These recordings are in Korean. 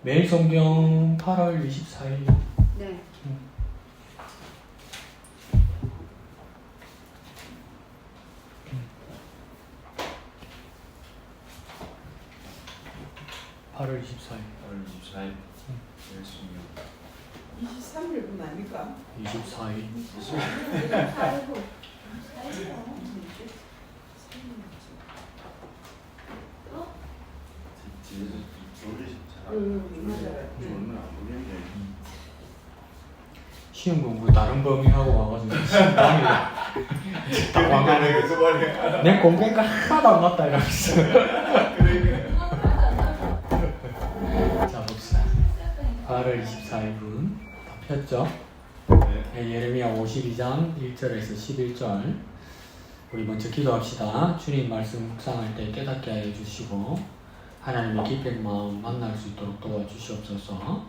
매일 성경 8월 24일. 네. 8월 24일. 8월 24일. 예수님. 23일분 아닙니까? 24일. 뒤에서 졸리셨잖아. 맞아요. 졸면 안 보겠네. 시험 공부 다른 범위하고 와가지고 신방이 그러니까 그 말이야. 내 공부가 하나도 안 맞다 이러면서. 자 봅시다. 8월 24일분 다 폈죠? 네. 예레미야 52장 1절에서 11절. 우리 먼저 기도합시다. 주님 말씀 묵상할 때 깨닫게 하여 주시고 하나님의 깊은 마음 만날 수 있도록 도와주시옵소서.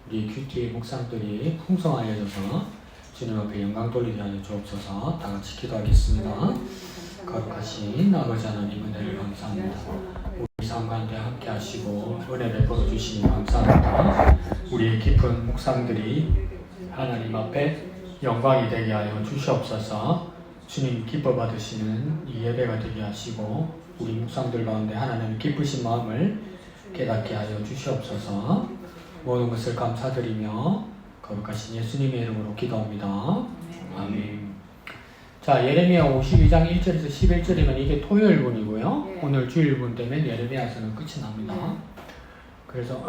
우리 큐티의 묵상들이 풍성하여져서 주님 앞에 영광 돌리게 하여 주옵소서. 다 같이 기도하겠습니다. 거룩하신 아버지 하나님 은혜를 감사합니다. 우리 삶 가운데 함께 하시고 은혜 베풀어 주시니 감사합니다. 우리의 깊은 묵상들이 하나님 앞에 영광이 되게 하여 주시옵소서. 주님 기뻐 받으시는 이 예배가 되게 하시고 우리 묵상들 가운데 하나님의 기쁘신 마음을 깨닫게 하여 주시옵소서. 모든 것을 감사드리며 거룩하신 예수님의 이름으로 기도합니다. 아멘. 자, 예레미야 52장 1절에서 11절이면 이게 토요일분이고요. 네. 오늘 주일분 되면 예레미야서는 끝이 납니다. 네. 그래서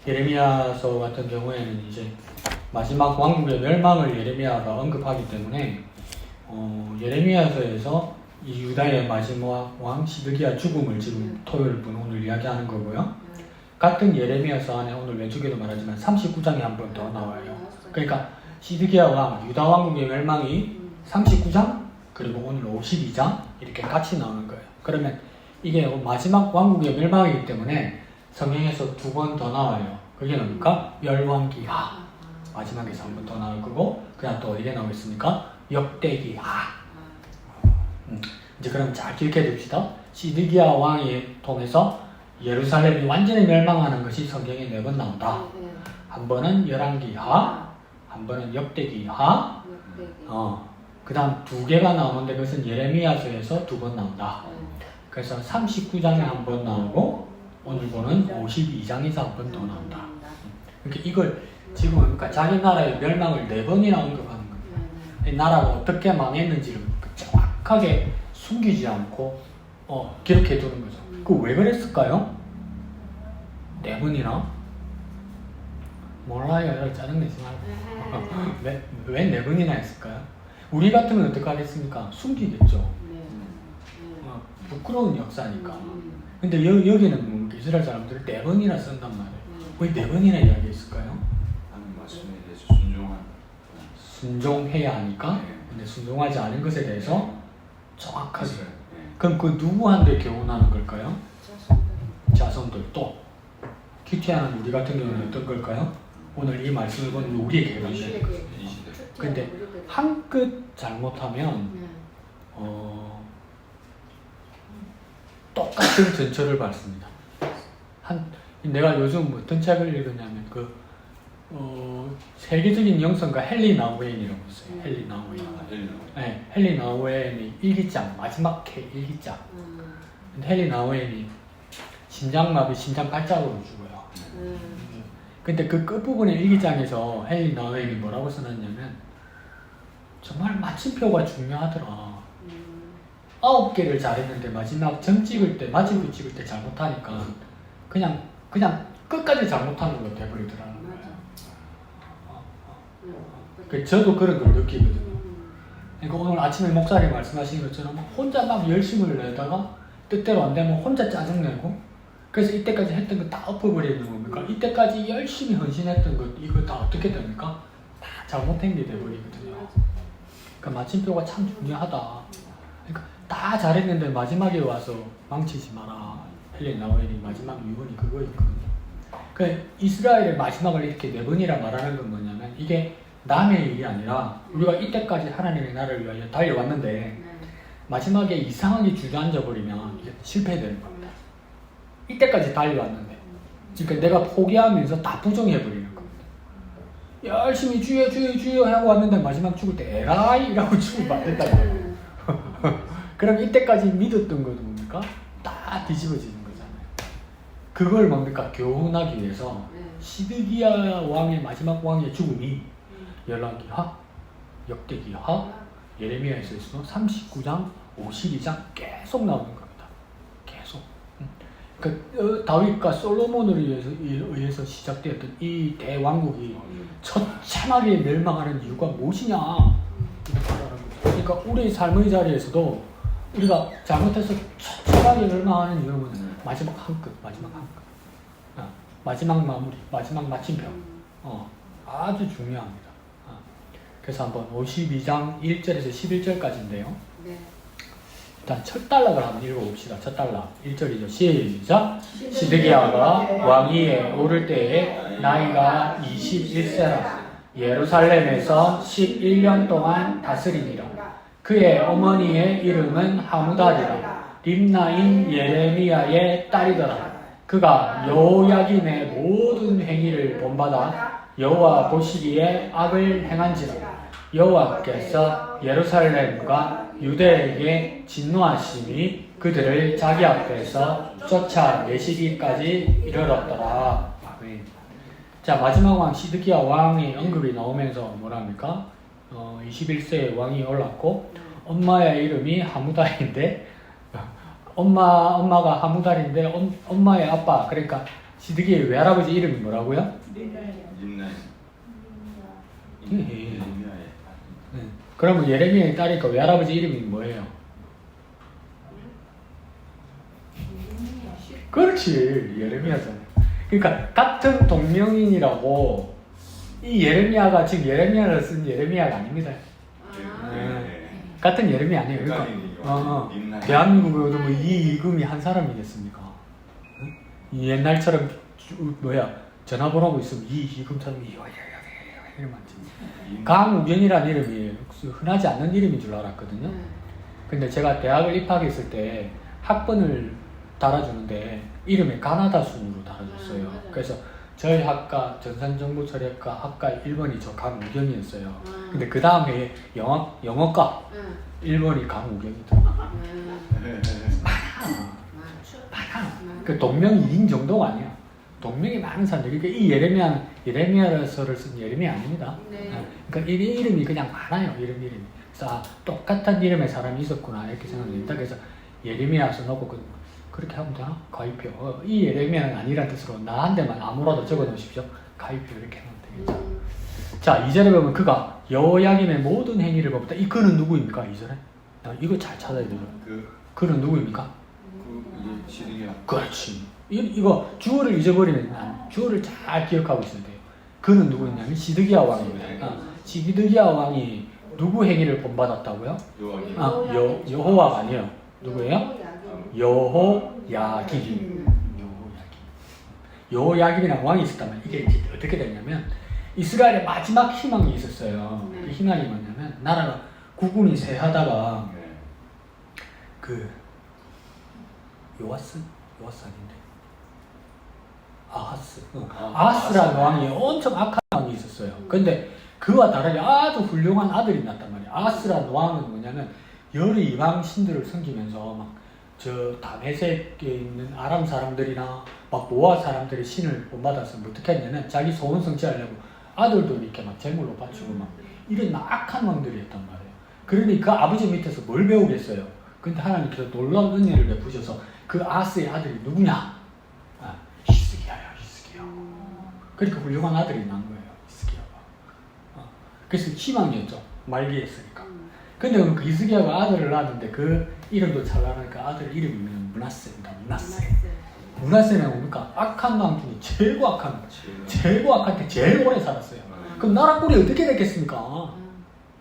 예레미야서 같은 경우에는 이제 마지막 왕국의 멸망을 예레미야가 언급하기 때문에 예레미야서에서 이 유다의 마지막 왕 시드기야 죽음을 지금 토요일분 오늘 이야기하는 거고요. 같은 예레미야서 안에 오늘 왼쪽에도 말하지만 39장이 한 번 더 나와요. 그러니까 시드기야 왕, 유다 왕국의 멸망이 39장 그리고 오늘 52장 이렇게 같이 나오는 거예요. 그러면 이게 마지막 왕국의 멸망이기 때문에 성경에서 두 번 더 나와요. 그게 뭡니까? 멸왕기하. 마지막에서 한 번 더 나올 거고 그냥 또 어디에 나오겠습니까? 역대기하. 이제 그럼 잘 기억해 둡시다. 시드기야 왕이 통해서 예루살렘이 완전히 멸망하는 것이 성경에 4번 나온다. 한 번은 열왕기하, 한 번은 역대기하, 그 다음 2개가 나오는데 그것은 예레미야서에서 2번 나온다. 그래서 39장에 한 번 나오고 오늘 보는 52장에서 한 번 더 나온다. 그러니까 이걸 지금 그러니까 자기 나라의 멸망을 4번이나 언급하는 거예요. 이 나라가 어떻게 망했는지를 정확하게 숨기지 않고 기록해 두는 거죠. 그 왜 그랬을까요? 4번이나? 몰라요. 여러분 짜증내지 말고. 왜 4번이나 했을까요? 우리 같으면 어떻게 하겠습니까? 숨기겠죠. 부끄러운 역사니까. 근데 여기는 이스라엘 사람들이 4번이나 쓴단 말이에요. 왜 4번이나 이야기했을까요? 하나님 말씀에 대해서 순종한. 순종해야 하니까. 근데 순종하지 않은 것에 대해서 정확하게. 네. 그럼 그 누구한테 교훈하는 걸까요? 자손들. 또 큐티하는 우리 같은 경우는 어떤 걸까요? 오늘 이 말씀을 보는 우리에게 해당돼요. 이 시대. 근데 한 끗 잘못하면 똑같은 전철을 밟습니다. 내가 요즘 어떤 책을 읽었냐면 세계적인 영성가 헨리 나우웨인이라고 있어요. 헨리 나우웨인. 네, 헨리 나우웨인이 일기장 마지막 회 일기장. 근데 헨리 나우웨인이 심장마비, 심장 발작으로 죽어요. 근데 그 끝부분의 일기장에서 헨리 나우웨인이 뭐라고 써놨냐면 정말 마침표가 중요하더라. 9개를 잘했는데 마지막 점 찍을 때, 마침표 찍을 때 잘못하니까 그냥 끝까지 잘못하는 거 돼버리더라는 거예요. 저도 그런 걸 느끼거든요. 그러니까 오늘 아침에 목사님 말씀하신 것처럼 혼자 막 열심을 내다가 뜻대로 안 되면 혼자 짜증내고 그래서 이때까지 했던 거 다 엎어버리는 겁니까? 이때까지 열심히 헌신했던 것 이거 다 어떻게 됩니까? 다 잘못된 게 돼버리거든요. 그러니까 마침표가 참 중요하다. 그러니까 다 잘했는데 마지막에 와서 망치지 마라. 헬렌 나우엔이 마지막 유언이 그거였거든요. 그 이스라엘의 마지막을 이렇게 4번이라 말하는 건 뭐냐면 이게 남의 일이 아니라 우리가 이때까지 하나님의 나라를 위하여 달려왔는데 마지막에 이상하게 주저앉아 버리면 이게 실패되는 겁니다. 이때까지 달려왔는데 그러니까 내가 포기하면서 다 부정해 버리는 겁니다. 열심히 주여 하고 왔는데 마지막 죽을 때 에라이 이라고 죽으면 안 된다고. 그럼 이때까지 믿었던 것도 뭡니까? 다 뒤집어지는 거잖아요. 그걸 뭡니까? 교훈하기 위해서 시드기야 왕의 마지막 왕의 죽음이 열왕기하, 역대기하, 예레미야에서 39장, 52장 계속 나오는 겁니다. 계속. 그 다윗과 솔로몬으로 의해서 시작되었던 이 대왕국이 처참하게 멸망하는 이유가 무엇이냐? 그러니까 우리 삶의 자리에서도 우리가 잘못해서 처참하게 멸망하는 이유는 마지막 한 끗, 마지막 마무리, 마지막 마침표. 아주 중요합니다. 그래서 한번 52장 1절에서 11절까지인데요. 네. 일단 첫 단락을 한번 읽어봅시다. 첫 단락 1절이죠. 시작. 시드기야가 왕위에 오를 때에 나이가 21세라 예루살렘에서 11년 동안 다스리니라. 그의 어머니의 이름은 하무달이라 림나인 예레미야의 딸이더라. 그가 여호야김의 모든 행위를 본받아 여호와 보시기에 악을 행한지라. 여호와께서 예루살렘과 유대에게 진노하심이 그들을 자기 앞에서 쫓아내시기까지 이르렀더라. 아멘. 자, 마지막 왕 시드기야 왕의 언급이 나오면서 뭐랍니까? 21세의 왕이 올랐고 엄마의 이름이 하무달인데 엄마가 하무달인데 엄마의 아빠 그러니까 시드기야의 외할아버지 이름이 뭐라고요? 림나인. 그러면 예레미야의 딸이니까 외할아버지 이름이 뭐예요? 그렇지, 예레미야잖아. 그러니까 같은 동명인이라고 이 예레미야가 지금 예레미야를 쓴 예레미야가 아닙니다. 같은 예레미야 아니에요. 그러니까 대한민국에도 뭐 이금이 한 사람이겠습니까? 이 옛날처럼 전화번호가 있으면 이금처럼 이러면 안 돼. 강우경이라는 이름이 흔하지 않는 이름인 줄 알았거든요. 근데 제가 대학을 입학했을 때 학번을 달아주는데 이름에 가나다 순으로 달아줬어요. 그래서 저희 학과 전산정보처리학과 학과 1번이 저 강우경이었어요. 근데 그 다음에 영어과 1번이 강우경이더라고요. 많아. 그 동명이 2인 정도가 아니야. 동명이 많은 사람들. 그러니까 이 예레미야서를 쓴 예레미야 아닙니다. 그러니까 이름이 그냥 많아요. 이름이. 그래서 똑같은 이름의 사람이 있었구나 이렇게 생각합니다. 그래서 예레미야서 넣고 그렇게 하면 되나? 가위표. 이 예레미야는 아니란 뜻으로 나한테만 아무라도 적어 놓으십시오. 가위표 이렇게 하면 되겠죠. 자, 2절에 보면 그가 여호야김의 모든 행위를 보다. 이 그는 누구입니까? 2절에? 이거 잘 찾아야 되죠. 그는 누구입니까? 시드기야. 그렇지. 이거 주어를 잊어버리면 주어를 잘 기억하고 있어야 돼요. 그는 누구였냐면 시드기야 왕입니다. 시드기야 왕이 누구 행위를 본받았다고요? 여호와가 아니에요. 누구예요? 여호야김. 여호야김이라는 왕이 있었다면 이게 어떻게 됐냐면 이스라엘의 마지막 희망이 있었어요. 그 희망이 뭐냐면 나라가 국군이 쇠하다가 그 요아스 아닌데 아하스라는 왕이 엄청 악한 왕이 있었어요. 근데 그와 다르게 아주 훌륭한 아들이 났단 말이에요. 아하스라는 왕은 뭐냐면 여러 이방 신들을 섬기면서 막 저 다메섹에 있는 아람 사람들이나 막 모아 사람들이 신을 본받아서 어떻게 했냐면 자기 소원 성취하려고 아들도 이렇게 막 제물로 바치고 막 이런 악한 왕들이었단 말이에요. 그러니 그 아버지 밑에서 뭘 배우겠어요. 근데 하나님께서 놀라운 은혜를 베푸셔서 그 아하스의 아들이 누구냐? 히스기야야. 그러니까 훌륭한 아들이 난 거예요. 히스기야가. 그래서 희망이었죠. 말기했으니까. 근데 그 히스기야가 아들을 낳았는데 그 이름도 잘 나니까 아들 이름이 므낫세입니다. 므낫세는 뭡니까? 악한 왕 중에 최고 악한 때 제일 오래 살았어요. 그럼 나라 꼴이 어떻게 됐겠습니까?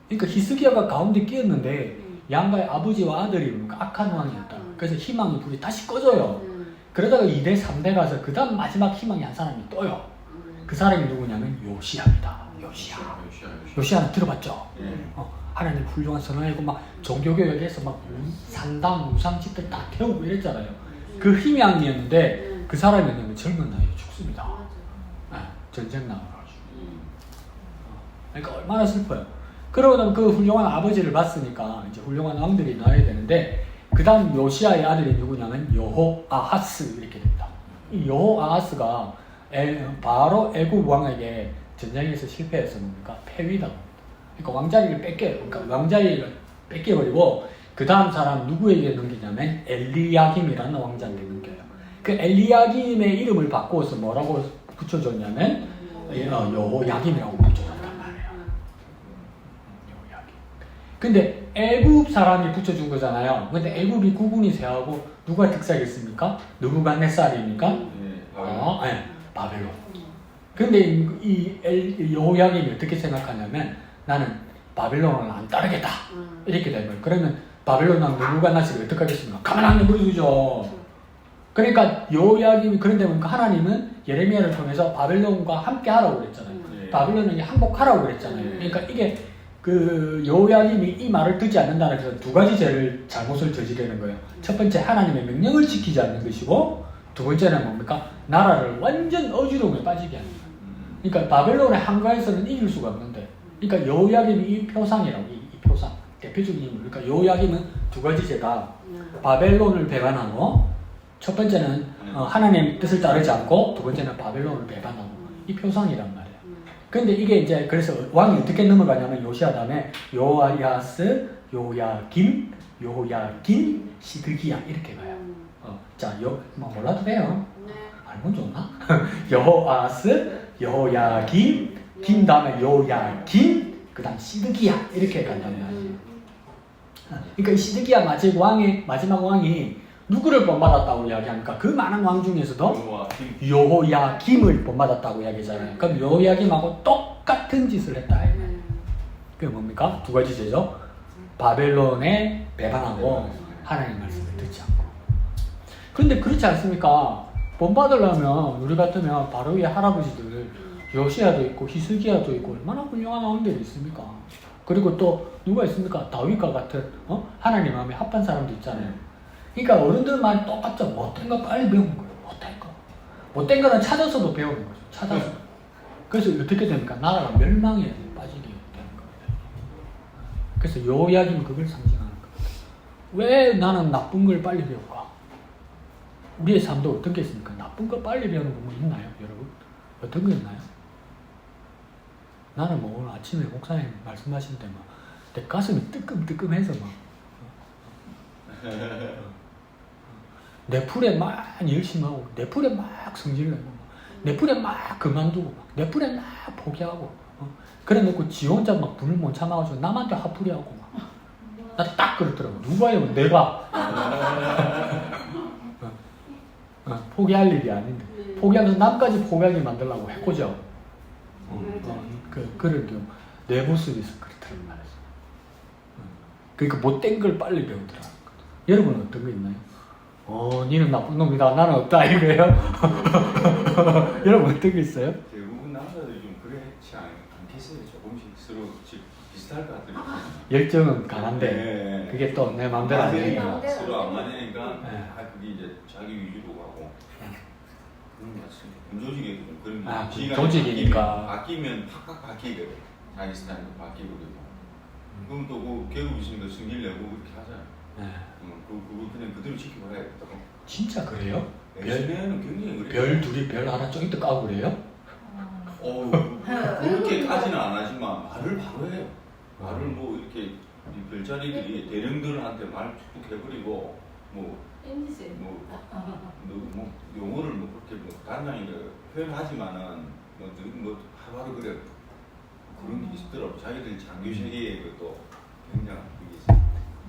그러니까 히스기야가 가운데 끼었는데 양가의 아버지와 아들이 뭡니까? 악한 왕이었다. 그래서 희망의 불이 다시 꺼져요. 그러다가 2대 3대 가서 그 다음 마지막 희망이 한 사람이 떠요. 그 사람이 누구냐면 요시야입니다. 요시야는 들어봤죠? 하나님 훌륭한 선언이고 막 종교교육에서 막 산당, 우상집들 다 태우고 이랬잖아요. 그 힘이 아니었는데 그 사람이 젊은 나이에 죽습니다. 전쟁 나와가지고. 그러니까 얼마나 슬퍼요. 그러고 나면 그 훌륭한 아버지를 봤으니까 이제 훌륭한 왕들이 나와야 되는데 그 다음 요시아의 아들이 누구냐면 여호아하스 이렇게 됩니다. 이 여호아하스가 바로 애굽 왕에게 전쟁에서 실패해서 뭡니까? 패위다. 그러니까 왕자리를 뺏겨요. 그러니까 왕자리를 뺏겨버리고 그 다음 사람 누구에게 넘기냐면 엘리야김이라는 왕자한테 넘겨요. 그 엘리야김의 이름을 바꿔서 뭐라고 붙여줬냐면 여호야김이라고 붙여줬단 말이에요. 여호야김. 근데 애굽 사람이 붙여준 거잖아요. 근데 애굽이 국군이 세하고 누가 특사겠습니까? 느부갓네살입니까? 네, 바벨론. 근데 이 여호야김이 어떻게 생각하냐면 나는 바벨론을 안 따르겠다. 이렇게 된 거예요. 그러면 바벨론 왕 느부갓네살이 어떻게 하겠습니까? 가만 안 내버려두죠. 그러니까 여호야김이 그런데 보니까 하나님은 예레미야를 통해서 바벨론과 함께 하라고 그랬잖아요. 바벨론에게 항복하라고 그랬잖아요. 그러니까 이게 그 여호야김이 이 말을 듣지 않는다는 것은 두 가지 잘못을 저지르는 거예요. 첫 번째 하나님의 명령을 지키지 않는 것이고 두 번째는 뭡니까? 나라를 완전 어지러움에 빠지게 하는 거예요. 그러니까 바벨론의 한가에서는 이길 수가 없는데 그러니까 여호야김이 이 표상이라고 이 표상 대표적인 인물. 그러니까 여호야김은 두 가지 죄다 바벨론을 배반하고 첫 번째는 하나님의 뜻을 따르지 않고 두 번째는 바벨론을 배반하고 이 표상이란 말이에요. 근데 이게 이제 그래서 왕이 어떻게 넘어가냐면 요시아 다음에 여호아하스, 여호야김, 시드기야 이렇게 가요. 자, 뭐 몰라도 돼요. 알면 좋나? 여호아하스, 여호야김, 김 다음에 여호야김, 그 다음 시드기야 이렇게 간단 말이에요. 그러니까 이 시드기야 마지막 왕이 누구를 본받았다고 이야기합니까? 그 많은 왕 중에서도 여호야김을 본받았다고 이야기하잖아요. 그럼 여호야김하고 똑같은 짓을 했다. 그게 뭡니까? 두 가지 죄죠. 바벨론에 배반하고 하나님 말씀을 듣지 않고. 그런데 그렇지 않습니까? 본받으려면 우리 같으면 바로 위에 할아버지들 요시야도 있고 히스기야도 있고 얼마나 훌륭한 왕들이 있습니까? 그리고 또 누가 있습니까? 다윗과 같은 하나님 마음에 합한 사람도 있잖아요. 그러니까 어른들 말이 똑같죠. 못된 거 빨리 배우는 거예요. 못된 거. 못된 거는 찾아서도 배우는 거죠. 찾아서. 그래서 어떻게 됩니까? 나라가 멸망에 빠지게 되는 겁니다. 그래서 여호야김은 그걸 상징하는 거예요. 왜 나는 나쁜 걸 빨리 배울까? 우리의 삶도 어떤 게 있습니까? 나쁜 걸 빨리 배우는 부분이 있나요, 여러분? 어떤 거 있나요? 나는 뭐 오늘 아침에 목사님 말씀하실 때 막 내 가슴이 뜨끔뜨끔해서 막 내 풀에 막 열심히 하고 내 풀에 막 성질내고 내 풀에 막 그만두고 내 풀에 막 포기하고 그래 놓고 지 혼자 막 분을 못 참아가지고 남한테 화풀이하고 나 딱 그렇더라고. 누가요? 내가 포기할 일이 아닌데 포기하면서 남까지 포기하게 만들려고 해코죠. 그럴 경우 내 모습에서 그렇다는 말이죠. 그러니까 못된 걸 빨리 배우더라. 여러분은 어떤 거 있나요? 니는 나쁜 놈이다. 나는 없다. 이거예요? 여러분 어떤 거 있어요? 대부분 남자들이 좀 그렇지 않겠어요. 조금씩 서로 비슷할 것 같아요. 열정은 강한데 네. 그게 또 내 마음대로 안 되니까. 서로 안 맞으니까 네. 그게 이제 자기 위주로 가고 그런 것 같습니다. 조직에도 좀 그런 게 아, 지가 조직이니까. 바뀌면 팍팍 바뀌거든. 자기 스타일도 바뀌고 그리고 그럼 또 그 계급 있으니까 승질 내고 그렇게 하잖아요. 네. 그거 그냥 그대로 지켜봐야겠다고. 진짜 그래요? 예전에는 굉장히 그래요. 별 둘이 별 하나 쪼깃 까고 그래요? 그렇게까지는 안 하지만 말을 바로 해요. 말을 뭐 이렇게 별자리들이 대령들한테 말 툭툭 해버리고 뭐 용어를 뭐 그렇게 뭐 단단히 표현하지만은 뭐 바로 그래 그런 게 있더라고. 자기들 장교 세계에 그것도 굉장한 그게 있어요.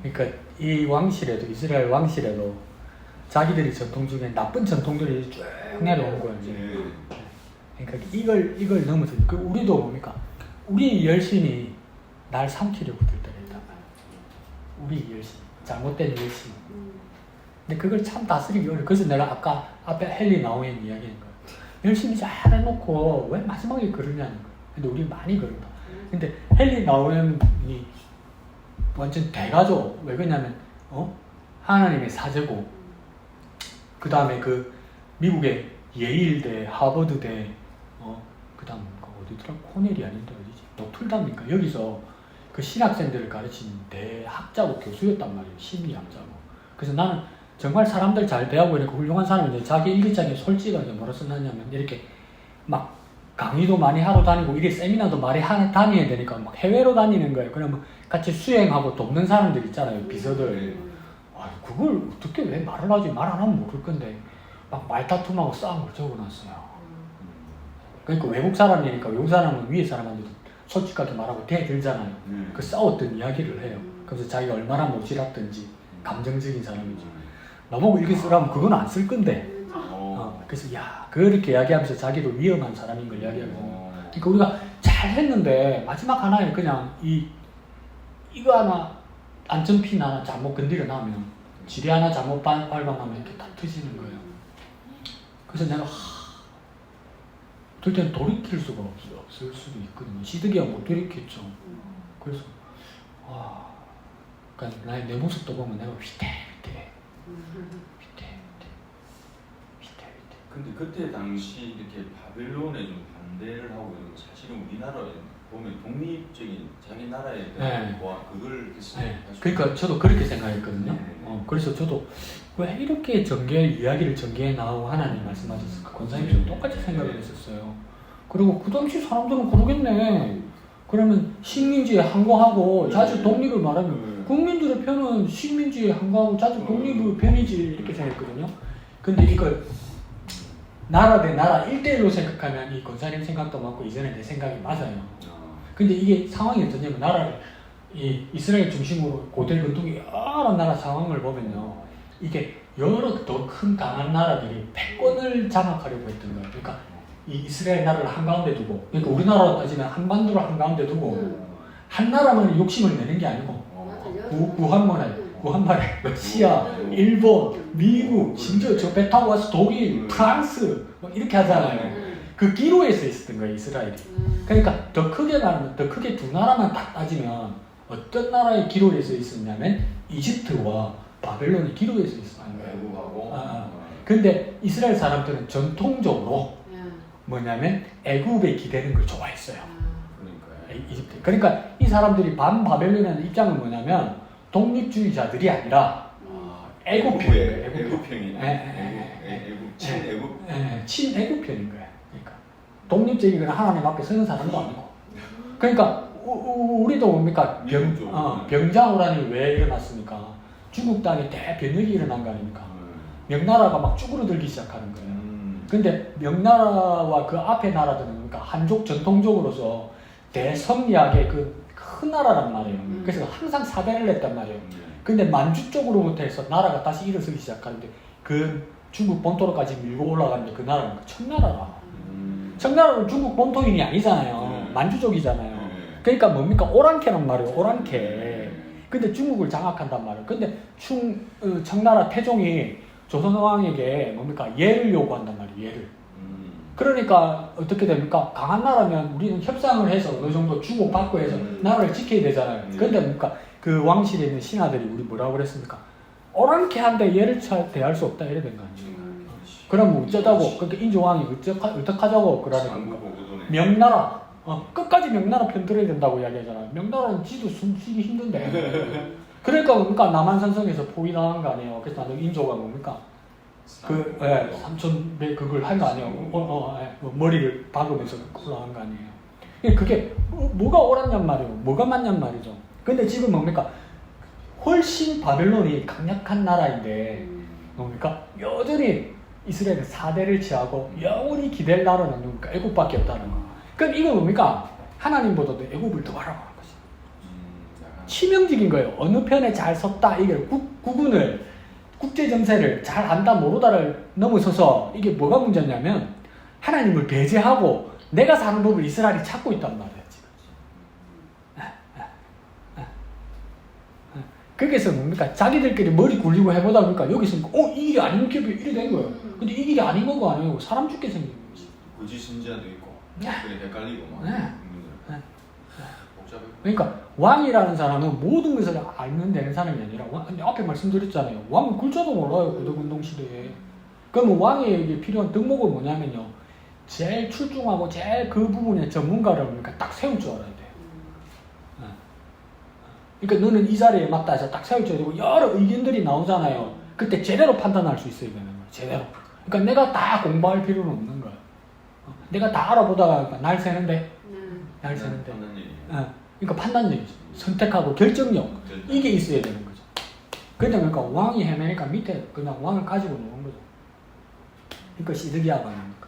그러니까 이 왕실에도 이스라엘 왕실에도 자기들이 전통 중에 나쁜 전통들이 쭉 내려온 거예요. 이제. 그러니까 이걸 넘어서 그 우리도 뭡니까? 우리 열심히 날 삼키려고 들 때가 있단 말이에요. 우리 열심, 잘못된 열심. 근데 그걸 참 다스리기 어려워. 그래서 내가 아까 앞에 헨리 나우엔 이야기한 거예요. 열심히 잘 해놓고 왜 마지막에 그러냐는 거예요. 근데 우리 많이 그런다. 근데 헨리 나우엔이 완전 대가죠. 왜 그러냐면 하나님의 사제고 그 다음에 그 미국의 예일대, 하버드대, 그 다음 어디더라? 코넬이 아닌데 어디지? 노틀담인가? 여기서 그 신학생들을 가르치는 대학자고 교수였단 말이에요. 심리학자고. 그래서 나는 정말 사람들 잘 대하고 이렇게 훌륭한 사람인데 자기 일기장에 솔직하게 뭐라 써놨냐면 이렇게 막 강의도 많이 하고 다니고 이게 세미나도 많이 다녀야 되니까 막 해외로 다니는 거예요. 그러면 같이 수행하고 돕는 사람들 있잖아요. 비서들. 아, 그걸 어떻게 왜 말을 하지? 말 안 하면 모를 건데 막 말다툼하고 싸움을 적어놨어요. 그러니까 외국 사람이니까 외국 사람은 위에 사람한테도 솔직하게 말하고 대들잖아요. 그 싸웠던 이야기를 해요. 그래서 자기가 얼마나 모질았던지 감정적인 사람인지 나보고 이렇게 쓰라면 그건 안 쓸 건데 그래서 야 그렇게 이야기하면서 자기도 위험한 사람인 걸 이야기하거든요. 그러니까 우리가 잘 했는데 마지막 하나에 그냥 이거 하나 안전핀 하나 잘못 건드려 놔면 지뢰 하나 잘못 밟아놓으면 이렇게 다 터지는 거예요. 그래서 내가 그럴 때는 돌이킬 수가 없을 수도 있거든요. 시드기야 못 돌이켰죠. 그래서 그러니까 내 모습도 보면 내가 위태. 근데 그때 당시 이렇게 바벨론에 좀 반대를 하고 이런 거 사실은 우리나라에 보면 독립적인 자기 나라에 대한 그걸 그러니까 저도 그렇게 생각했거든요. 그래서 저도 왜 이렇게 이야기를 전개해 나오고 하나님 말씀하셨을까? 권사님도 똑같이 생각을 했었어요. 그리고 그 당시 사람들은 그러겠네. 그러면 식민지에 항거하고 자주 독립을 말하면 국민들의 편은 식민지에 항거하고 자주 독립의 편이지 이렇게 생각했거든요. 근데 이걸 나라 대 나라 1대1로 생각하면 이 권사님 생각도 맞고 이전에 내 생각이 맞아요. 근데 이게 상황이 어떠냐면 나라를 이스라엘 중심으로 고대 근동이 여러 나라 상황을 보면요. 이게 여러 더 큰 강한 나라들이 패권을 장악하려고 했던 거예요. 그러니까 이 이스라엘 나라를 한가운데 두고 그러니까 우리나라로 따지면 한반도를 한가운데 두고 한 나라만 욕심을 내는 게 아니고 구한말에 러시아, 일본, 미국, 심지어 저 배 타고 와서 독일, 프랑스 이렇게 하잖아요. 그 기로에 서 있었던 거예요, 이스라엘이. 그러니까 더 크게 말하면 더 크게 두 나라만 딱 따지면 어떤 나라의 기로에 서 있었냐면 이집트와 바벨론의 기로에 서 있었던 거예요. 근데 이스라엘 사람들은 전통적으로 뭐냐면 애굽에 기대는 걸 좋아했어요. 이집트. 그러니까 이 사람들이 반바벨론이라는 입장은 뭐냐면 독립주의자들이 아니라 애굽편이에요. 친애굽편인 거예요. 그러니까 독립적이거나 하나님 앞에 서는 사람도 아니고. 그러니까 우리도 뭡니까 병자호란이 왜 일어났습니까? 중국 땅에 대변혁이 일어난 거 아닙니까? 명나라가 막 쭈그러들기 시작하는 거예요. 근데 명나라와 그 앞에 나라들은 그러니까 한족 전통적으로서 대성리학의 그 큰 나라란 말이에요. 그래서 항상 사대를 냈단 말이에요. 근데 만주 쪽으로부터 해서 나라가 다시 일어서기 시작하는데 그 중국 본토로까지 밀고 올라가는데 그 나라는 청나라라. 청나라는 중국 본토인이 아니잖아요. 만주족이잖아요. 그러니까 뭡니까? 오랑캐란 말이에요. 오랑캐. 근데 중국을 장악한단 말이에요. 근데 청나라 태종이 조선왕에게 뭡니까? 예를 요구한단 말이에요. 예를. 그러니까 어떻게 됩니까? 강한 나라면 우리는 협상을 해서 어느 정도 주고받고 해서 나라를 지켜야 되잖아요. 그런데 뭡니까? 그 왕실에 있는 신하들이 우리 뭐라고 그랬습니까? 오랑캐한테 얘를 대할 수 없다 이래 된 거 아니에요. 그럼 어쩌자고? 그러니까 인조왕이 어떡하자고 그러는 겁니까? 명나라 끝까지 명나라 편 들어야 된다고 이야기하잖아요. 명나라는 지도 숨쉬기 힘든데. 그러니까 뭡니까? 남한산성에서 포위당한 거 아니에요. 그래서 나는 인조가 뭡니까? 삼천배 그걸 한 거 아니에요. 머리를 박으면서 올라간 거 아니에요. 그게 뭐가 옳았냔 말이에요. 뭐가 맞냔 말이죠. 근데 지금 뭡니까? 훨씬 바벨론이 강력한 나라인데 뭡니까? 여전히 이스라엘은 사대를 취하고 영원히 기댈 나라는 누굽니까? 애굽밖에 없다는 거. 그럼 이거 뭡니까? 하나님보다도 애굽을 더 바라보는 거지. 치명적인 거예요. 어느 편에 잘 섰다 이게 구분을 국제 정세를 잘 안다 모르다를 넘어서서 이게 뭐가 문제냐면 하나님을 배제하고 내가 사는 법을 이스라엘이 찾고 있단 말이에요. 지금. 거기서 뭡니까? 자기들끼리 머리 굴리고 해보다 보니까 여기서 이 길이 아닌 게 이래 된 거예요. 근데 이 길이 아닌 거가 아니고 사람 죽게 생긴 거지. 고지 신자도 있고 그래 헷갈리고 막. 복잡해. 그러니까 왕이라는 사람은 모든 것을 알면 되는 사람이 아니라 앞에 말씀드렸잖아요. 왕은 글자도 몰라요. 고대운동 시대에. 그러면 왕에게 필요한 덕목은 뭐냐면요. 제일 출중하고 제일 그 부분에 전문가를 그러니까 딱 세울 줄 알아야 돼요. 그러니까 너는 이 자리에 맞다 해서 딱 세울 줄 알고 여러 의견들이 나오잖아요. 그때 제대로 판단할 수 있어야 되는 거예요. 제대로. 그러니까 내가 다 공부할 필요는 없는 거야. 내가 다 알아보다가 날 새는데 날 새는데. 그러니까 판단력이죠. 선택하고 결정력. 이게 있어야 되는 거죠. 그러니까 왕이 헤매니까 밑에 그냥 왕을 가지고 노는 거죠. 그러니까 시드기야가 나니까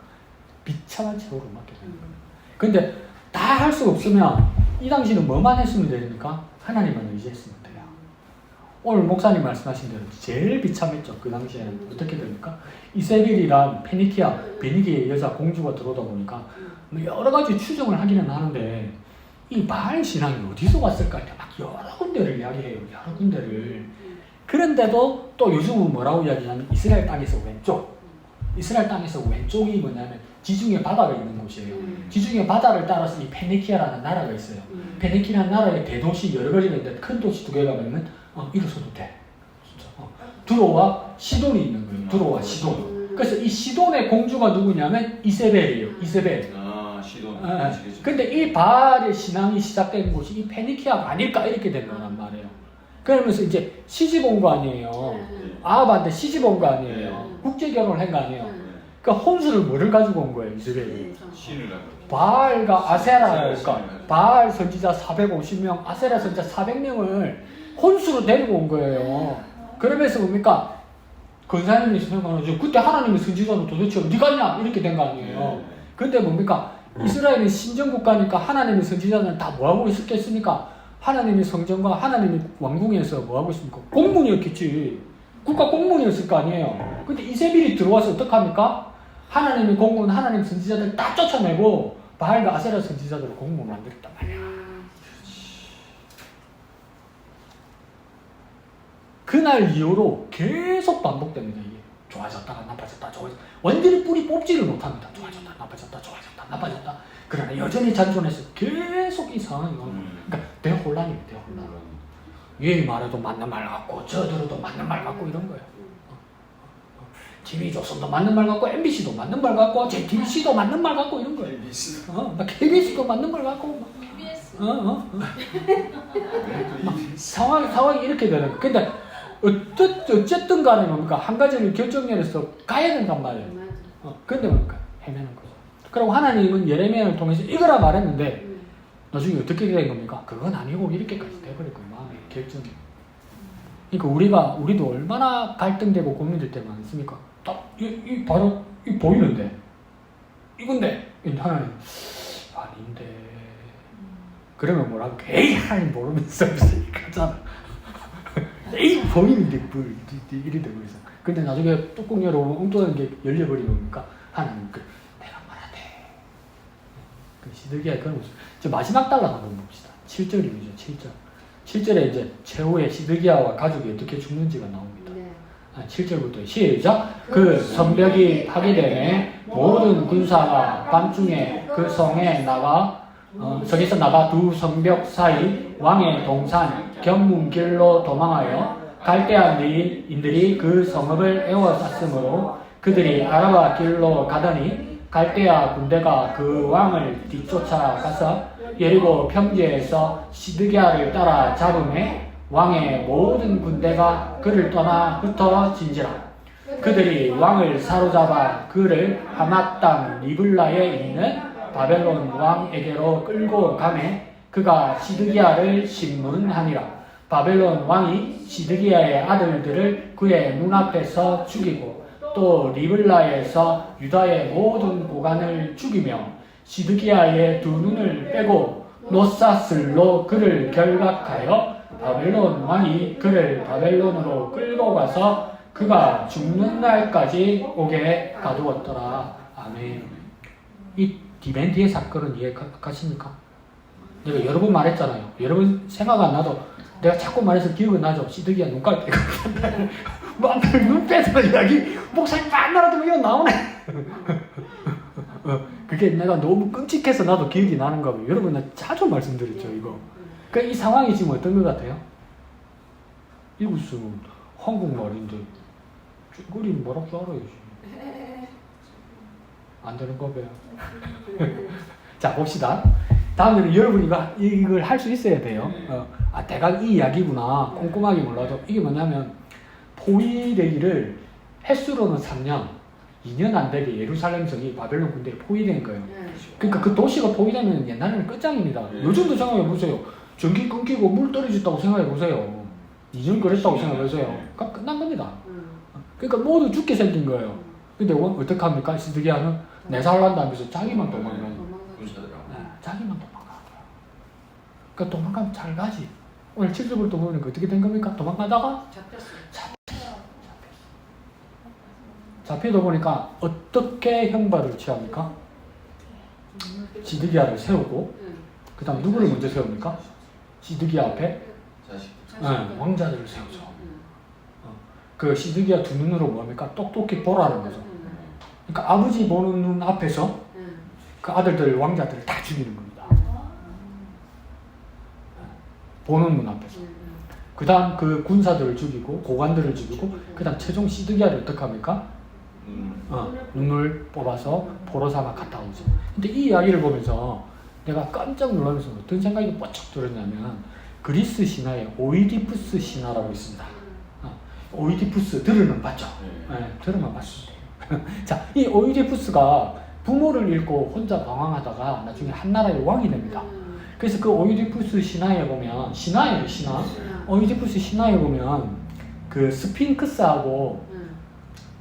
비참한 최후로 맞게 되는 거예요. 근데 다 할 수 없으면 이 당시는 뭐만 했으면 되니까 하나님만 의지했으면 돼요. 오늘 목사님 말씀하신 대로 제일 비참했죠. 그 당시에는 어떻게 됩니까? 이세벨이란 페니키아, 베니기의 여자 공주가 들어오다 보니까 여러 가지 추정을 하기는 하는데 이 바알 신앙이 어디서 왔을까 막 여러 군데를 이야기해요. 여러 군데를. 그런데도 또 요즘은 뭐라고 이야기하냐면 이스라엘 땅에서 왼쪽. 이스라엘 땅에서 왼쪽이 뭐냐면 지중해 바다가 있는 곳이에요. 지중해 바다를 따라서 이 페니키아라는 나라가 있어요. 페니키아라는 나라의 대도시 여러 가지가 있는데 큰 도시 2개가 있으면 이로서도 돼. 진짜. 두로와 시돈이 있는 거예요. 두로와 시돈. 그래서 이 시돈의 공주가 누구냐면 이세벨이에요. 이세벨. 시돈. 근데 이 바알의 신앙이 시작된 곳이 이 페니키아가 아닐까 이렇게 된 거란 말이에요. 그러면서 이제 시집 온 거 아니에요. 아합한테 시집 온 거 아니에요. 국제 결혼을 한 거 아니에요. 그러니까 혼수를 뭐를 가지고 온 거예요, 이스라엘이? 신을 가지고. 바알과 아세라니까 바알 선지자 450명, 아세라 선지자 400명을 혼수로 데리고 온 거예요. 그러면서 뭡니까? 근사님이 생각하는 그때 하나님의 선지자는 도대체 어디 갔냐? 이렇게 된 거 아니에요. 근데 뭡니까? 이스라엘은 신정국가니까 하나님의 선지자는 다 뭐하고 있었겠습니까? 하나님의 성전과 하나님의 왕궁에서 뭐하고 있습니까? 공문이었겠지. 국가 공문이었을 거 아니에요. 근데 이세벨이 들어와서 어떡합니까? 하나님의 공문, 하나님 선지자들 다 쫓아내고 바알과 아세라 선지자들을 공문 만들었단 말이야. 그날 이후로 계속 반복됩니다. 이게 좋아졌다가 나빠졌다, 좋아졌다. 완전히 뿌리 뽑지를 못합니다. 좋아졌다, 나빠졌다, 좋아졌다, 나빠졌다. 그러나 여전히 잔존해서 계속 이 상황이 오는. 그러니까 대혼란입니다. 대혼란. 얘 말해도 맞는 말 같고 저 들어도 맞는 말 같고 이런 거예요. TV조선도 맞는 말 같고 MBC도 맞는 말 같고 JTBC도 맞는 말 같고 이런 거예요. KBS도 맞는 말 같고 상황이 이렇게 되는 거예요. 근데 어쨌든 간에 뭡니까? 한 가지를 결정내려서 가야 된단 말이에요. 근데 뭡니까? 헤매는 거죠. 그리고 하나님은 예레미야를 통해서 이거라 말했는데 나중에 어떻게 된 겁니까? 그건 아니고 이렇게까지 돼버릴 거예요. 마음의 결정이. 그러니까 우리도 얼마나 갈등되고 고민될 때 많습니까? 딱 바로 보이는데 이건데 하나님 아닌데 그러면 뭐라고? 에이 하나님 모르면서 가잖아. 에이 보이는데 이리 되고 있어. 근데 나중에 뚜껑 열어보면 엉뚱한 게 열려버리면 뭡니까? 하나님 내가 말하대. 그 시들기야 그런 거죠. 저 마지막 단락 한번 봅시다. 7절이죠. 7절. 7절에 이제 최후의 시드기야와 가족이 어떻게 죽는지가 나옵니다. 7절부터 시작. 그 성벽이 파괴되매 모든 군사가 밤중에 그 성에 나가 저기서 나가 두 성벽 사이 왕의 동산 견문길로 도망하여 갈대아인들이 그 성읍을 에워쌌으므로 그들이 아라바 길로 가더니 갈대아 군대가 그 왕을 뒤쫓아가서 예리고 평지에서 시드기야를 따라 잡음에 왕의 모든 군대가 그를 떠나 흩어진지라. 그들이 왕을 사로잡아 그를 하맛 땅 리블라에 있는 바벨론 왕에게로 끌고 가매 그가 시드기야를 신문하니라. 바벨론 왕이 시드기야의 아들들을 그의 눈앞에서 죽이고 또 리블라에서 유다의 모든 고관을 죽이며 시드기야의 두 눈을 빼고 노사슬로 그를 결박하여 바벨론 왕이 그를 바벨론으로 끌고 가서 그가 죽는 날까지 오게 가두었더라. 아멘. 이 디벤디의 사건은 이해가십니까? 내가 여러 번 말했잖아요. 여러분 생각 안 나도 내가 자꾸 말해서 기억은 나죠. 시드기야 눈깔 빼고 눈 빼서 이야기 목사님 만나라도 이거 나오네. 그게 내가 너무 끔찍해서 나도 기억이 나는 거고 여러분 나 자주 말씀드렸죠 이거. 그러니까 이 상황이 지금 어떤 것 같아요? 이것은 한국말인데 쭈그리 뭐라 줄 알아요. 안 되는 거배요. 자 봅시다. 다음에는 여러분 이걸 할 수 있어야 돼요. 대강 이 이야기구나. 꼼꼼하게 몰라도 이게 뭐냐면 포위되기를 횟수로는 3년, 2년 안 되게 예루살렘 성이 바벨론 군대에 포위된 거예요. 그러니까 그 도시가 포위되면 옛날에는 끝장입니다. 요즘도 생각해 보세요. 전기 끊기고 물 떨어졌다고 생각해 보세요. 2년 그랬다고 생각해 보세요. 그러니까 끝난 겁니다. 그러니까 모두 죽게 생긴 거예요. 근데 어떻게 합니까? 시드기야는 내 살란다 하면서 자기만 도망가요. 자기만 도망가요. 그러니까 도망가면 잘 가지. 오늘 7절부터 보면 어떻게 된 겁니까? 도망가다가 잡히다 보니까 어떻게 형벌을 취합니까? 시드기야를 세우고 그 다음 누구를 먼저 세웁니까? 시드기야 앞에 왕자들을 세우죠. 그 시드기야 두 눈으로 뭡니까? 똑똑히 보라는 거죠. 그러니까 아버지 보는 눈 앞에서 그 아들들 왕자들을 다 죽이는 겁니다. 보는 눈 앞에서. 그 다음 그 군사들을 죽이고 고관들을 죽이고 그 다음 최종 시드기야를 어떻게 합니까? 눈을 뽑아서 포로 삼아 갔다 오죠. 근데 이 이야기를 보면서 내가 깜짝 놀라면서 어떤 생각이 뻗쩍 들었냐면 그리스 신화에 오이디푸스 신화라고 있습니다. 오이디푸스 들으면 봤죠? 네, 들으면 봤습니다. 자, 이 오이디푸스가 부모를 잃고 혼자 방황하다가 나중에 한 나라의 왕이 됩니다. 그래서 그 오이디푸스 신화에 보면 신화예요, 신화. 오이디푸스 신화에 보면 그 스핑크스하고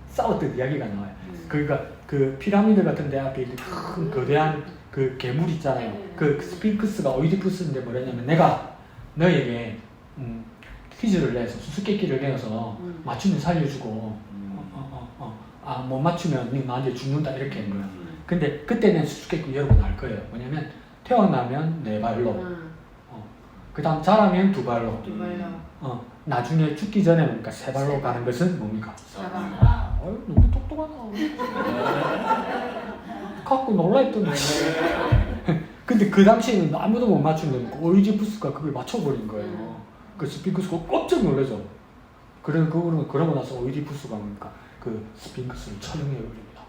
싸웠던 이야기가 나와요. 그러니까 그 피라미드 같은 데 앞에 큰 거대한 그 괴물 있잖아요. 그 스핑크스가 오이디푸스인데 뭐랬냐면 내가 너에게 퀴즈를 내서 수수께끼를 내서 맞추면 살려주고 못 맞추면 네 나한테 죽는다 이렇게 한 거야. 근데 그때는 수수께끼 여러분 알 거예요. 뭐냐면 태어나면 4발로 그 다음 자라면 2발로 나중에 죽기 전에 뭡니까? 3발로 가는 것은 뭡니까? 아유 너무 똑똑하다. 갖고 놀라했던데. 근데 그 당시에는 아무도 못 맞추는 오이디푸스가 그걸 맞춰버린 거예요. 그 스핑크스가 깜짝 놀라죠. 그러고 나서 오이디푸스가 뭡니까? 그 스핑크스를 처형해버립니다.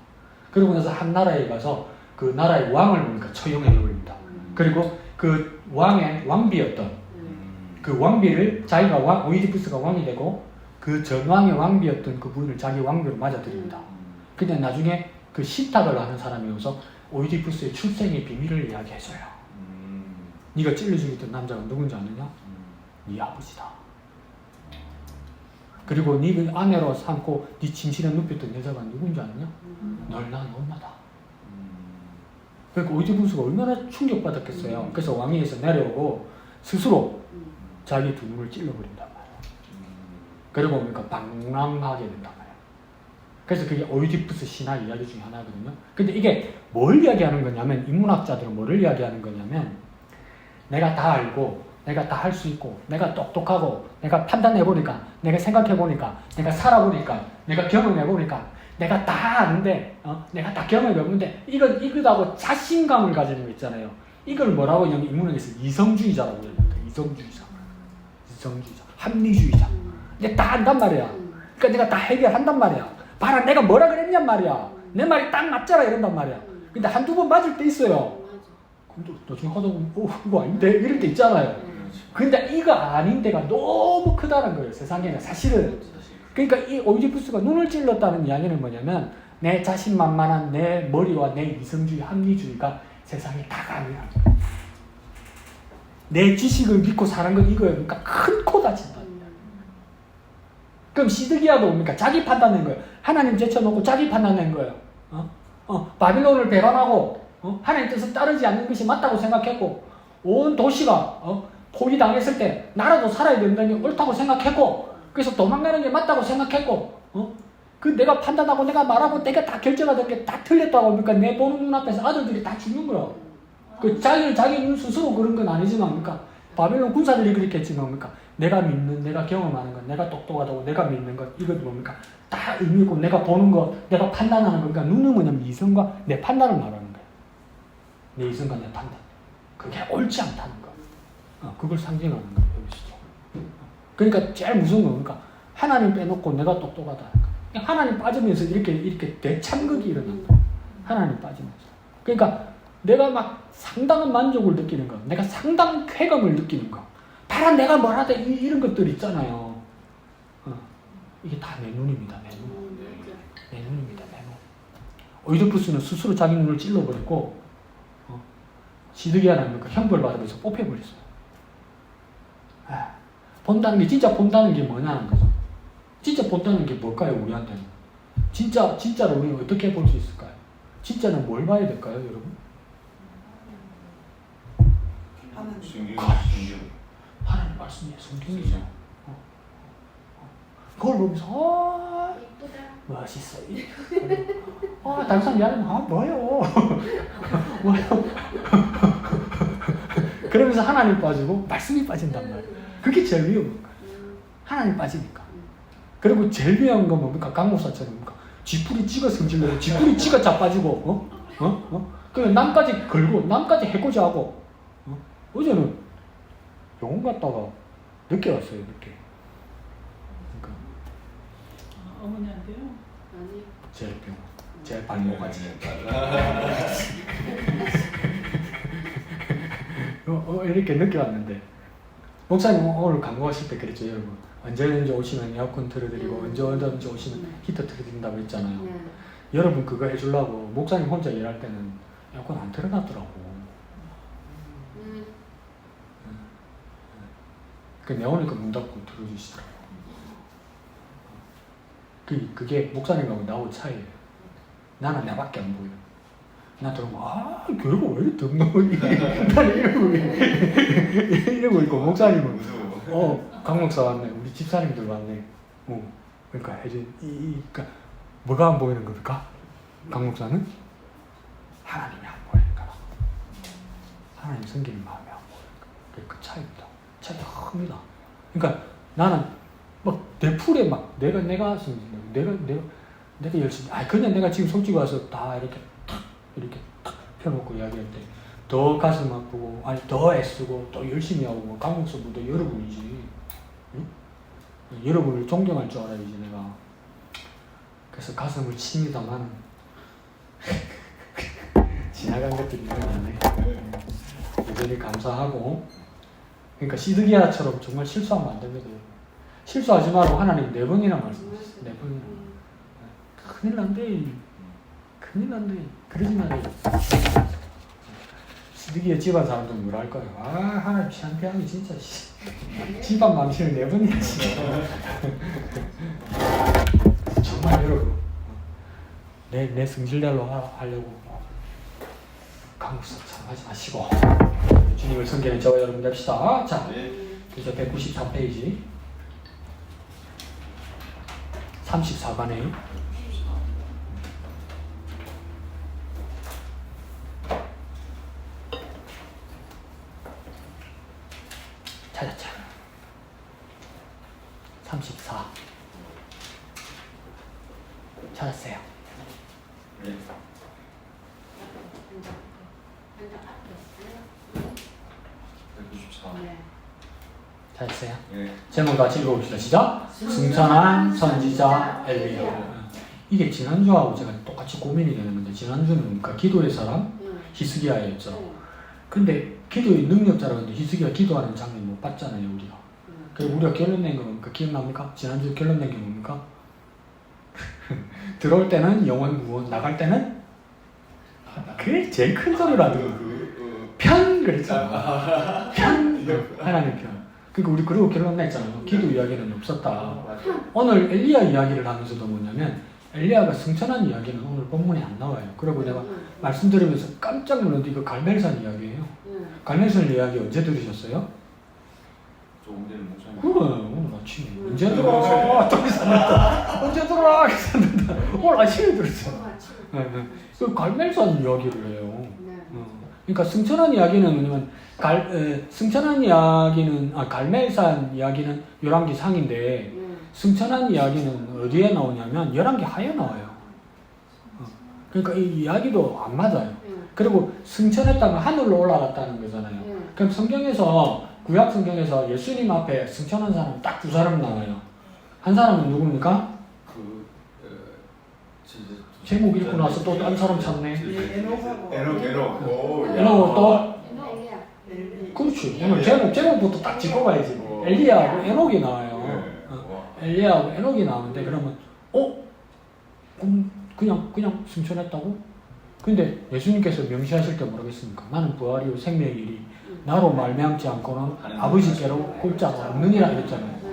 그러고 나서 한 나라에 가서 그 나라의 왕을 뭡니까? 처형해버립니다. 그리고 그 왕의 왕비였던 그 왕비를 자기가 오이디푸스가 왕이 되고 그 전왕의 왕비였던 그분을 자기 왕비로 맞아들입니다. 근데 나중에 그 신탁을 하는 사람이 오서 오이디푸스의 출생의 비밀을 이야기해줘요. 네가 찔러 죽였던 남자가 누군지 아느냐? 네 아버지다. 그리고 네 아내로 삼고 네 침실에 눕혔던 여자가 누군지 아느냐? 널 낳은 엄마다. 그러니까 오이디푸스가 얼마나 충격받았겠어요. 그래서 왕위에서 내려오고 스스로 자기 두 눈을 찔러버린단 말이에요. 그리고 그러니까 방랑하게 된단 말이에요. 그래서 그게 오이디푸스 신화 이야기 중에 하나거든요. 근데 이게 뭘 이야기하는 거냐면 인문학자들은 뭐를 이야기하는 거냐면 내가 다 알고 내가 다 할 수 있고 내가 똑똑하고 내가 판단해보니까 내가 생각해보니까 내가 살아보니까 내가 경험해보니까 내가 다 아는데 내가 다 경험해보는데 이거다고 자신감을 가지는 거 있잖아요. 이걸 뭐라고 인문학에서 이성주의자라고 얘기합니다. 이성주의자, 합리주의자. 내가 다 안단 말이야. 그러니까 내가 다 해결한단 말이야. 봐라 내가 뭐라 그랬냔 말이야. 내 말이 딱 맞잖아 이런단 말이야. 근데 한두 번 맞을 때 있어요. 근데 나중에 하다 보면 이거 아닌데 이럴 때 있잖아요. 근데 이거 아닌 데가 너무 크다는 거예요. 세상에는 사실은. 그러니까 이 오이디푸스가 눈을 찔렀다는 이야기는 뭐냐면 내 자신만만한 내 머리와 내 이성주의, 합리주의가 세상에 다가 아니라 내 지식을 믿고 사는 건 이거예요. 그러니까 큰 코 다친다. 그럼 시드기야도 뭡니까? 자기 판단낸 거예요. 하나님 제쳐놓고 자기 판단낸 거예요. 바빌론을 배반하고 하나님 뜻을 따르지 않는 것이 맞다고 생각했고 온 도시가 포위당했을 때 나라도 살아야 된다는 게 옳다고 생각했고 그래서 도망가는 게 맞다고 생각했고 그 내가 판단하고 내가 말하고 내가 다 결정하던 게 다 틀렸다고 합니까? 내 보는 눈앞에서 아들들이 다 죽는 거야. 그 자기 눈 스스로 그런 건 아니지만 그러니까 바빌론 군사들이 그렇게 했지 뭡니까? 내가 믿는, 내가 경험하는 것, 내가 똑똑하다고 내가 믿는 것 이것 뭡니까? 다 의미 있고 내가 보는 것, 내가 판단하는 거 그러니까 눈은 뭐냐면 이성과 내 판단을 말하는 거야. 내 이성과 내 판단. 그게 옳지 않다는 거. 그걸 상징하는 거예요. 여기서. 그러니까 제일 무서운 건 그러니까 하나님 빼놓고 내가 똑똑하다. 하나님 빠지면서 이렇게 대참극이 일어난다. 하나님 빠지면서. 그러니까 내가 막 상당한 만족을 느끼는 거, 내가 상당한 쾌감을 느끼는 거, 봐라 내가 뭘 하다 이런 것들 있잖아요. 이게 다 내 눈입니다. 내 눈. 내 눈입니다. 내 눈. 오이디푸스는 스스로 자기 눈을 찔러버렸고 시드기야라는 그 형벌 받으면서 뽑혀버렸어요. 본다는 게 진짜 본다는 게 뭐냐는 거죠. 진짜 본다는 게 뭘까요? 우리한테는 진짜로 우리는 어떻게 볼 수 있을까요? 진짜는 뭘 봐야 될까요, 여러분? 하나님 말씀이에요. 성경이죠. 그걸 보면서 멋있어. 다른 사람 이야기하면 뭐요? 뭐요? 그러면서 하나님 빠지고 말씀이 빠진단 말이에요. 그게 제일 위험한 거예요. 하나님 빠지니까. 그리고 제일 위험한 건 뭡니까? 강목사처럼 뭡니까? 쥐풀이 찌가 성질내고 쥐풀이 찌가 자빠지고 그래서 남까지 걸고 남까지 해코지 하고 어제는 병원 갔다가 늦게 왔어요. 늦게. 그러니까 어머니한테요? 아니. 제 병원. 제 발목까지. 이렇게 늦게 왔는데 목사님 오늘 간구하실 때 그랬죠, 여러분. 언제든지 오시면 에어컨 틀어드리고 언제든지 오시면 히터 틀어드린다고 했잖아요. 여러분 그거 해주려고 목사님 혼자 일할 때는 에어컨 안 틀어놨더라고. 그 내오니까 문 닫고 틀어주시더라고. 그게 목사님하고 나하고 차이예요. 나는 나밖에 안 보여. 나 들어보면 교회가 왜 이렇게 덥노? 나는 이러고 있고 목사님은 강 목사 왔네. 우리 집사님들 왔네. 그러니까 그러니까 뭐가 안 보이는 겁니까? 강 목사는 하나님이 안 보이니까. 하나님 섬기는 마음이 안 보이니까. 그 차이입니다. 차이가 큽니다. 그러니까 나는 막 내 풀에 막 내가 열심히 그냥 내가 지금 솔직히 와서 다 이렇게 탁 펴놓고 이야기할 때 더 가슴 아프고 더 애쓰고 또 열심히 하고 강목사보다 여러분이지. 응? 여러분을 존경할 줄 알아야지 내가. 그래서 가슴을 칩니다만 지나간 것들이 많네. 여전히 감사하고. 그러니까 시드기야처럼 정말 실수하면 안 됩니다. 실수하지 말고 하나님 4번이나 말씀하셨어요. 4번이나. 큰일 난대. 큰일 난대. 그러지 말아요. 시드기야 집안 사람들 뭐라 할 거예요. 하나님 샴페함이 진짜 집안 망신을 4번이나 진짜. 정말 여러분 내 성질대로 하려고 강국사 참 하지 마시고 주님을 섬기는 저와 여러분 됩시다. 자, 이제 194페이지 34관에 찾았죠. 34 찾았어요. 네. 찾았어요? 네. 제목 같이 읽어봅시다. 시작! 승천한 선지자 엘리야. 이게 지난주하고 제가 똑같이 고민이 되는 건데 지난주는 그러니까 기도의 사람 히스기야였죠. 근데 기도의 능력자라는데 히스기야 기도하는 장면 못 봤잖아요 우리가. 그래서 우리가 결론 낸 거 뭡니까? 기억납니까? 지난주 결론 낸 게 뭡니까? 들어올 때는 영원 구원, 나갈 때는 그게 제일 큰 소리를 하더라고요. 편 그랬잖아. 편 하나님 편. 그러니까 우리 그리고 결론 냈잖아요. 기도 이야기는 없었다. 오늘 엘리야 이야기를 하면서도 뭐냐면 엘리야가 승천한 이야기는 오늘 본문에 안 나와요. 그리고 내가 말씀드리면서 깜짝 놀랐는데 이거 갈멜산 이야기예요. 갈멜산 이야기 언제 들으셨어요? 조금 전에 목사님. 그래 오늘 아침에 언제 들어? 또 있었는데 언제 들어? 있었는데 오늘 아침에 들었어. 그 갈멜산 이야기를 해요. 그러니까 승천한 이야기는 뭐냐면 승천한 이야기는 갈멜산 이야기는 열왕기 상인데 승천한 이야기는 어디에 나오냐면 열왕기 하에 나와요. 그러니까 이 이야기도 안 맞아요. 그리고 승천했다면 하늘로 올라갔다는 거잖아요. 그럼 성경에서 구약 성경에서 예수님 앞에 승천한 사람 딱 두 사람 나와요. 한 사람은 누굽니까? 제목 읽고 나서 또 딴 사람 찾네. 에녹 또? 그렇지. 오늘 제목부터 딱 짚고 가야지. 엘리야하고 에녹이 나와요. 엘리야하고 에녹이 나오는데 그러면 그냥 승천했다고? 근데 예수님께서 명시하실 때 뭐라고 했습니까? 나는 부활이요 생명이리 나로 말미암지 않고는 아버지께로 올 자가 없느니라 이랬잖아요.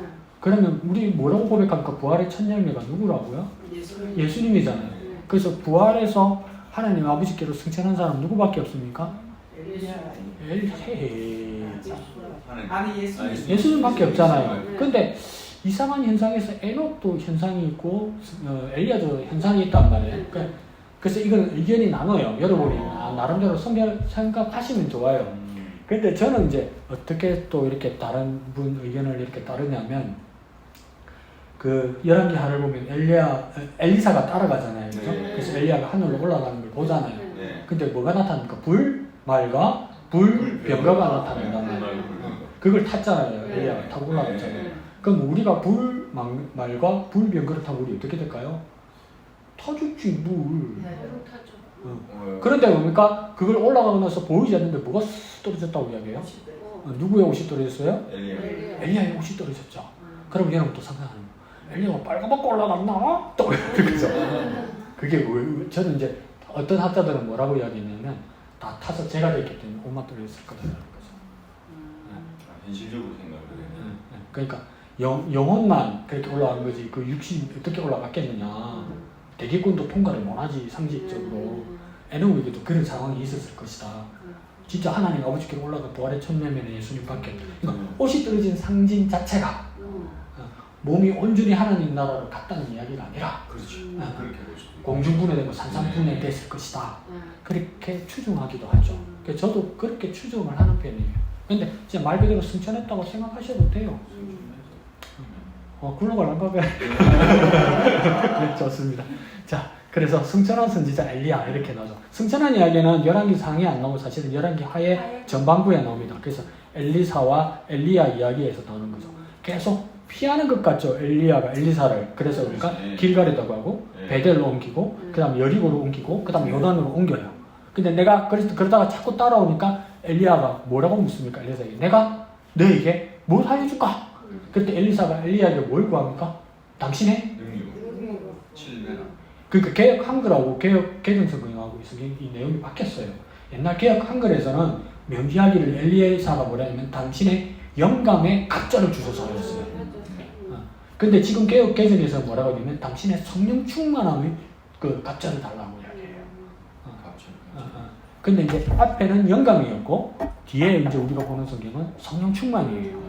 그러면 우리 뭐라고 고백합니까? 부활의 첫 열매가 누구라고요? 예수님이잖아요. 그래서 부활에서 하나님 아버지께로 승천한 사람 누구밖에 없습니까? 예수님밖에 없잖아요. 근데 이상한 현상에서 에녹도 현상이 있고 엘리야도 현상이 있단 말이에요. 그래서 이건 의견이 나눠요. 여러분이 나름대로 생각하시면 좋아요. 근데 저는 이제 어떻게 또 이렇게 다른 분 의견을 이렇게 따르냐면 그 열왕기 하를 보면 엘리사가 따라가잖아요. 그죠? 네. 그래서 엘리야가 하늘로 올라가는 걸 보잖아요. 네. 근데 뭐가 나타납니까? 불말과 불병거가 나타난단 말이에요. 그걸 탔잖아요. 엘리야가 타고 올라갔잖아요. 그럼 우리가 불말과 불병거를 타고 우리 어떻게 될까요? 타죽지 물. 그런데 뭡니까? 그걸 올라가고 나서 보이지 않는데 뭐가 쑥 떨어졌다고 이야기해요? 누구의 옷이 떨어졌어요? 엘리야의 옷이 떨어졌죠. 그럼 여러분 또 상상하는 거예요. 엘리야가 빨가벗고 올라갔나? 또 그죠? 그게 뭐예요? 저는 이제 어떤 학자들은 뭐라고 이야기했냐면 다 타서 제가 됐기 때문에 옷만 떨어졌을 거다라는 거죠. 현실적으로 생각을 해요. 그러니까 영혼만 그렇게 올라간 거지 그 육신이 어떻게 올라갔겠느냐. 대기권도 통과를 못하지 상식적으로. 에녹에게도 그런 상황이 있었을 것이다. 진짜 하나님 아버지께로 올라간 부활의 첫 열매는 예수님밖에. 그러니까 옷이 떨어진 상징 자체가 몸이 온전히 하나님 나라로 갔다는 이야기가 아니라 그렇지. 그렇게 볼 수도 있고. 공중분해되고 산산분해 됐을 것이다. 그렇게 추정하기도 하죠. 그래서 저도 그렇게 추정을 하는 편이에요. 근데 진짜 말 그대로 승천했다고 생각하셔도 돼요. 굴러가는 봐. 네, 좋습니다. 자, 그래서 승천한 선지자 엘리야 이렇게 나오죠. 승천한 이야기는 열왕기 상에 안 나오고 사실은 열왕기 하의 전반부에 나옵니다. 그래서 엘리사와 엘리야 이야기에서 나오는 거죠. 계속 피하는 것 같죠. 엘리야가 엘리사를. 그래서 우리가 길갈에다가 하고 베델로 옮기고 그다음 여리고로 옮기고 그다음 요단으로 옮겨요. 근데 내가 그러다가 자꾸 따라오니까 엘리야가 뭐라고 묻습니까? 엘리사에게 내가 너에게 뭘 하여줄까? 그때 엘리사가 엘리야에게 뭘 구합니까? 당신의 능력 7배나. 그러니까 개혁 한글하고 개혁 개정성경하고 이 내용이 바뀌었어요. 옛날 개혁 한글에서는 명기하기를 엘리사가 뭐라냐면 당신의 영감에 갑자를 주소서 하였어요. 근데 지금 개혁 개정에서 뭐라고 하냐면 당신의 성령 충만함의 그 갑자를 달라고 이야기해요. 근데 이제 앞에는 영감이었고 뒤에 이제 우리가 보는 성경은 성령 충만이에요.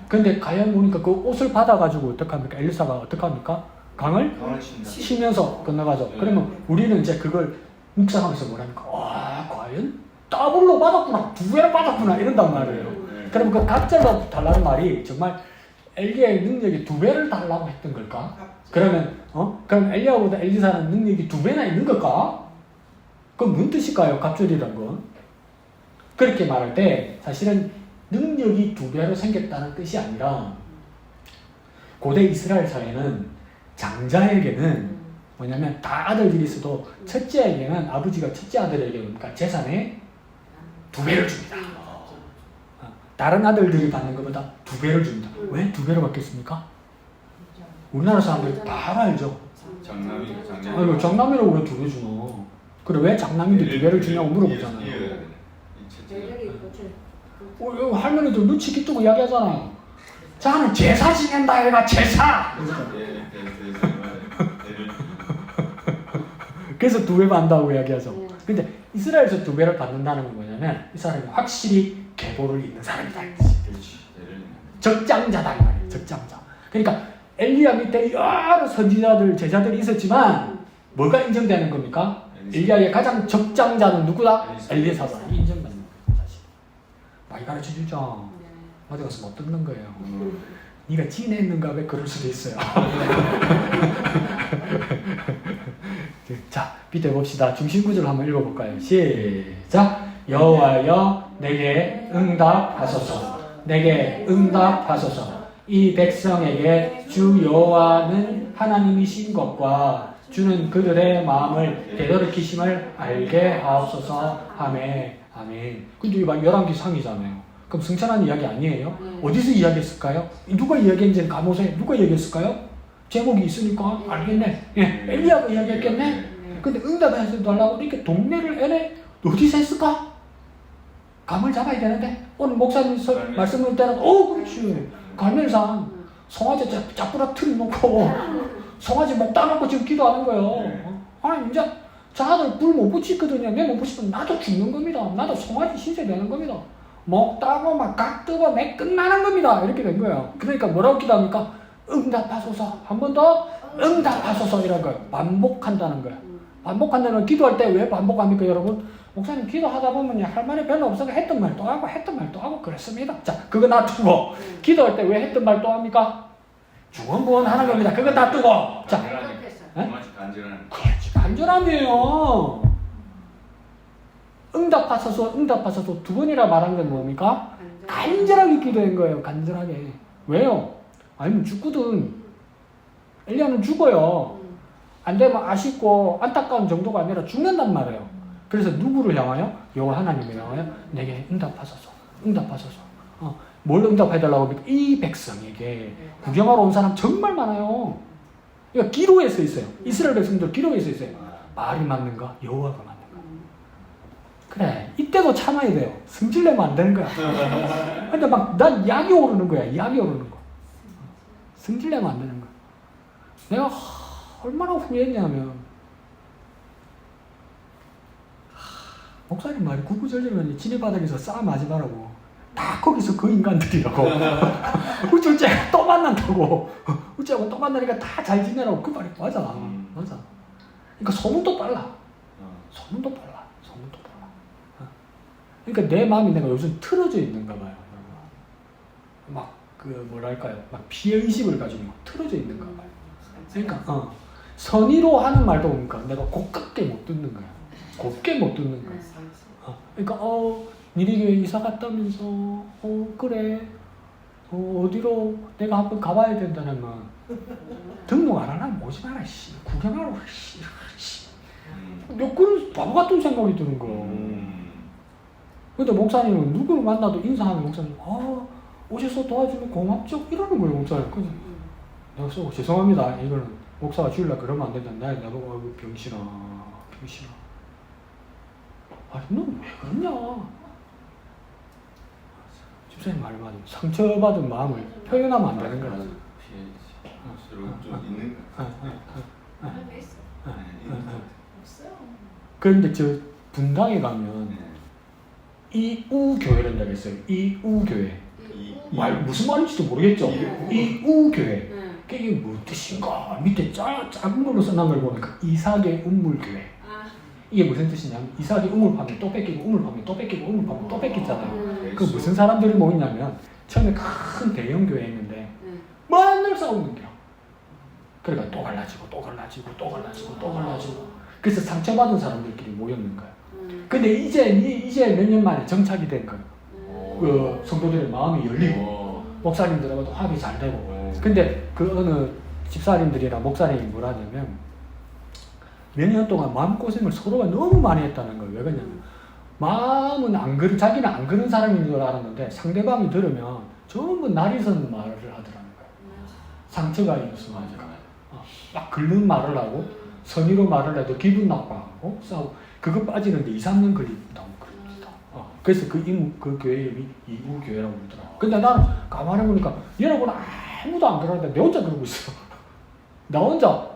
근데 가연 보니까 그 옷을 받아가지고 어떡합니까? 엘리사가 어떡합니까? 강을 치면서 건너가죠. 그러면 우리는 이제 그걸 묵상하면서 뭐라니까? 와, 과연 더블로 받았구나, 두 배로 받았구나 이런단 말이에요. 그러면 그 갑자로 달라는 말이 정말 엘리야의 능력이 두 배를 달라고 했던 걸까? 그러면 그럼 엘리야보다 엘리사는 능력이 두 배나 있는 걸까? 그건 뭔 뜻일까요? 갑절이란 건 그렇게 말할 때 사실은 능력이 두 배로 생겼다는 뜻이 아니라 고대 이스라엘 사회는 장자에게는 뭐냐면 다 아들들이 있어도 첫째에게는 아버지가 첫째 아들에게 그러니까 재산의 두 배를 줍니다. 다른 아들들이 받는 것보다 두 배를 줍니다. 왜 두 배로 받겠습니까? 우리나라 사람들 다 알죠. 장남이라고 왜 두 배 주노? 그래 왜 장남인데 두 배를 주냐고 물어보잖아요. 할머니들 눈치 깊고 이야기하잖아요. 자는 제사 지낸다 얘가 제사. 그래서 두 배 받는다고 이야기하죠. 근데 이스라엘에서 두 배를 받는다는 건 뭐냐면 이 사람이 확실히 계보를 잇는 사람이다. 적장자다 이 말이에요. 적장자. 그러니까 엘리야 밑에 여러 선지자들 제자들이 있었지만 뭐가 인정되는 겁니까? 엘리야의 가장 적장자는 누구다? 엘리사다. 인정받는 거예요. 사실. 많이 가르쳐주죠. 어디 가서 못 듣는 거예요. 네가 지냈는가 왜 그럴 수도 있어요. 자, 밑에 봅시다. 중심 구조를 한번 읽어볼까요? 시작. 여호와여 내게 응답하소서. 내게 응답하소서. 이 백성에게 주 여호와는 하나님이신 것과 주는 그들의 마음을 되돌이키심을 알게 하옵소서. 아멘. 아멘. 근데 이거 11개 상이잖아요. 그럼 승천한 이야기 아니에요? 어디서 이야기했을까요? 누가 이야기했는지는 가보세요. 누가 이야기했을까요? 제목이 있으니까 알겠네. 예, 엘리야가 이야기했겠네. 근데 응답해서 달라고 이렇게 동네를 애네 어디서 했을까? 감을 잡아야 되는데 오늘 목사님 말씀을 때는 그렇지. 갈멜산 송아지 자꾸라 틀어놓고 송아지 목 따놓고 지금 기도하는 거예요. 아니 이제 자들 불 못 붙이거든요. 내 못 붙이면 나도 죽는 겁니다. 나도 송아지 신세 되는 겁니다. 목 따고 막 각 뜨고 내 끝나는 겁니다. 이렇게 된 거예요. 그러니까 뭐라고 기도합니까? 응답하소서. 한 번 더 응답하소서 이런 거예요. 반복한다는 거예요. 반복한다는 기도할 때 왜 반복합니까 여러분? 목사님 기도하다 보면 할 말이 별로 없어서 했던 말 또 하고 했던 말 또 하고 그렇습니다. 자, 그거 놔두고 기도할 때 왜 했던 말 또 합니까? 중언부언하는 겁니다. 그거 놔두고 자, 간절한. 그렇지, 간절함이에요. 응답하소서 두 번이나 말한 건 뭡니까? 간절하게 기도한 거예요. 간절하게. 왜요? 아니면 죽거든. 엘리야는 죽어요. 안 되면 아쉽고 안타까운 정도가 아니라 죽는단 말이에요. 그래서 누구를 향하여? 여호와 하나님을 향하여 내게 응답하소서. 뭘 응답해달라고 합니까? 이 백성에게. 구경하러 온 사람 정말 많아요. 그러니까 기로에 서 있어요. 이스라엘 백성들 기로에 서 있어요. 말이 맞는가? 여호와가 맞는가? 그래, 이때도 참아야 돼요. 승질내면 안 되는 거야. 근데 막 난 약이 오르는 거야. 약이 오르는 거. 승질내면 안 되는 거야. 내가 얼마나 후회했냐면 목사님 말이 구구절절하니 지네바닥에서 싸움하지 말라고. 다 거기서 그 인간들이라고. 우쭈째가 또 만난다고. 우쭈하고 또 만나니까 다 잘 지내라고. 그 말이 맞아. 맞아. 그러니까 소문도 빨라. 소문도 빨라. 그러니까 내 마음이 내가 요즘 틀어져 있는가 봐요. 막 뭐랄까요? 막 피해의식을 가지고 막 틀어져 있는가 봐요. 그러니까 선의로 하는 말도 보니까 내가 곱게 못 듣는 거야. 곱게 못 듣는 거야. 그러니까 니네 교회 이사 갔다면서 그래 어디로 내가 한번 가봐야 된다는 건 등록 안 하려면 오지 마라 씨. 구경하러 씨. 몇 그런 바보 같은 생각이 드는 거. 근데 목사님은 누구를 만나도 인사하면 목사님 오셔서 도와주면 고맙죠 이러는 거예요 목사님. 그래서 내가 쓰고 죄송합니다. 이거는 목사가 주려고 그러면 안 된다. 나보고 병신아. 아니 너 왜 그러냐. 집사님 말 맞아. 상처받은 마음을 표현하면 안 되는 거야. 좀 있는 거. 그런데 저 분당에 가면 이우교회라는 데가 있어요. 이우교회. 무슨 말인지도 모르겠죠. 이우교회. 그게 뭐 뜻인가? 밑에 작은 걸로 써놓은 걸 보니까 이삭의 운물교회. 이게 무슨 뜻이냐면 이삭이 우물 파면 또 뺏기고 우물 파면 또 뺏기고 우물 파면 또 뺏기잖아요. 그 무슨 사람들이 모이냐면 처음에 큰 대형 교회 있는데 맨날 싸우는 거야. 그러니까 또 갈라지고 그래서 상처받은 사람들끼리 모였는 거야. 근데 이제 몇 년 만에 정착이 된 거예요. 그 성도들의 마음이 열리고 목사님들하고도 합이 잘 되고. 근데 그 어느 집사님들이나 목사님이 뭐라냐면 몇 년 동안 마음고생을 서로가 너무 많이 했다는 거예요. 왜 그러냐면 마음은 자기는 안 그런 사람인 줄 알았는데 상대방이 들으면 전부 날이 서는 말을 하더라는 거예요. 상처가 있으면 막 긁는 말을 하고 선의로 말을 해도 기분 나빠하고 싸우고 그거 빠지는데 2-3년 걸린다고 그럽니다. 그래서 그 교회 이름이 이우교회라고 그러더라고요. 근데 나는 가만히 보니까 여러분 아무도 안 그러는데 내 혼자 그러고 있어. 나 혼자.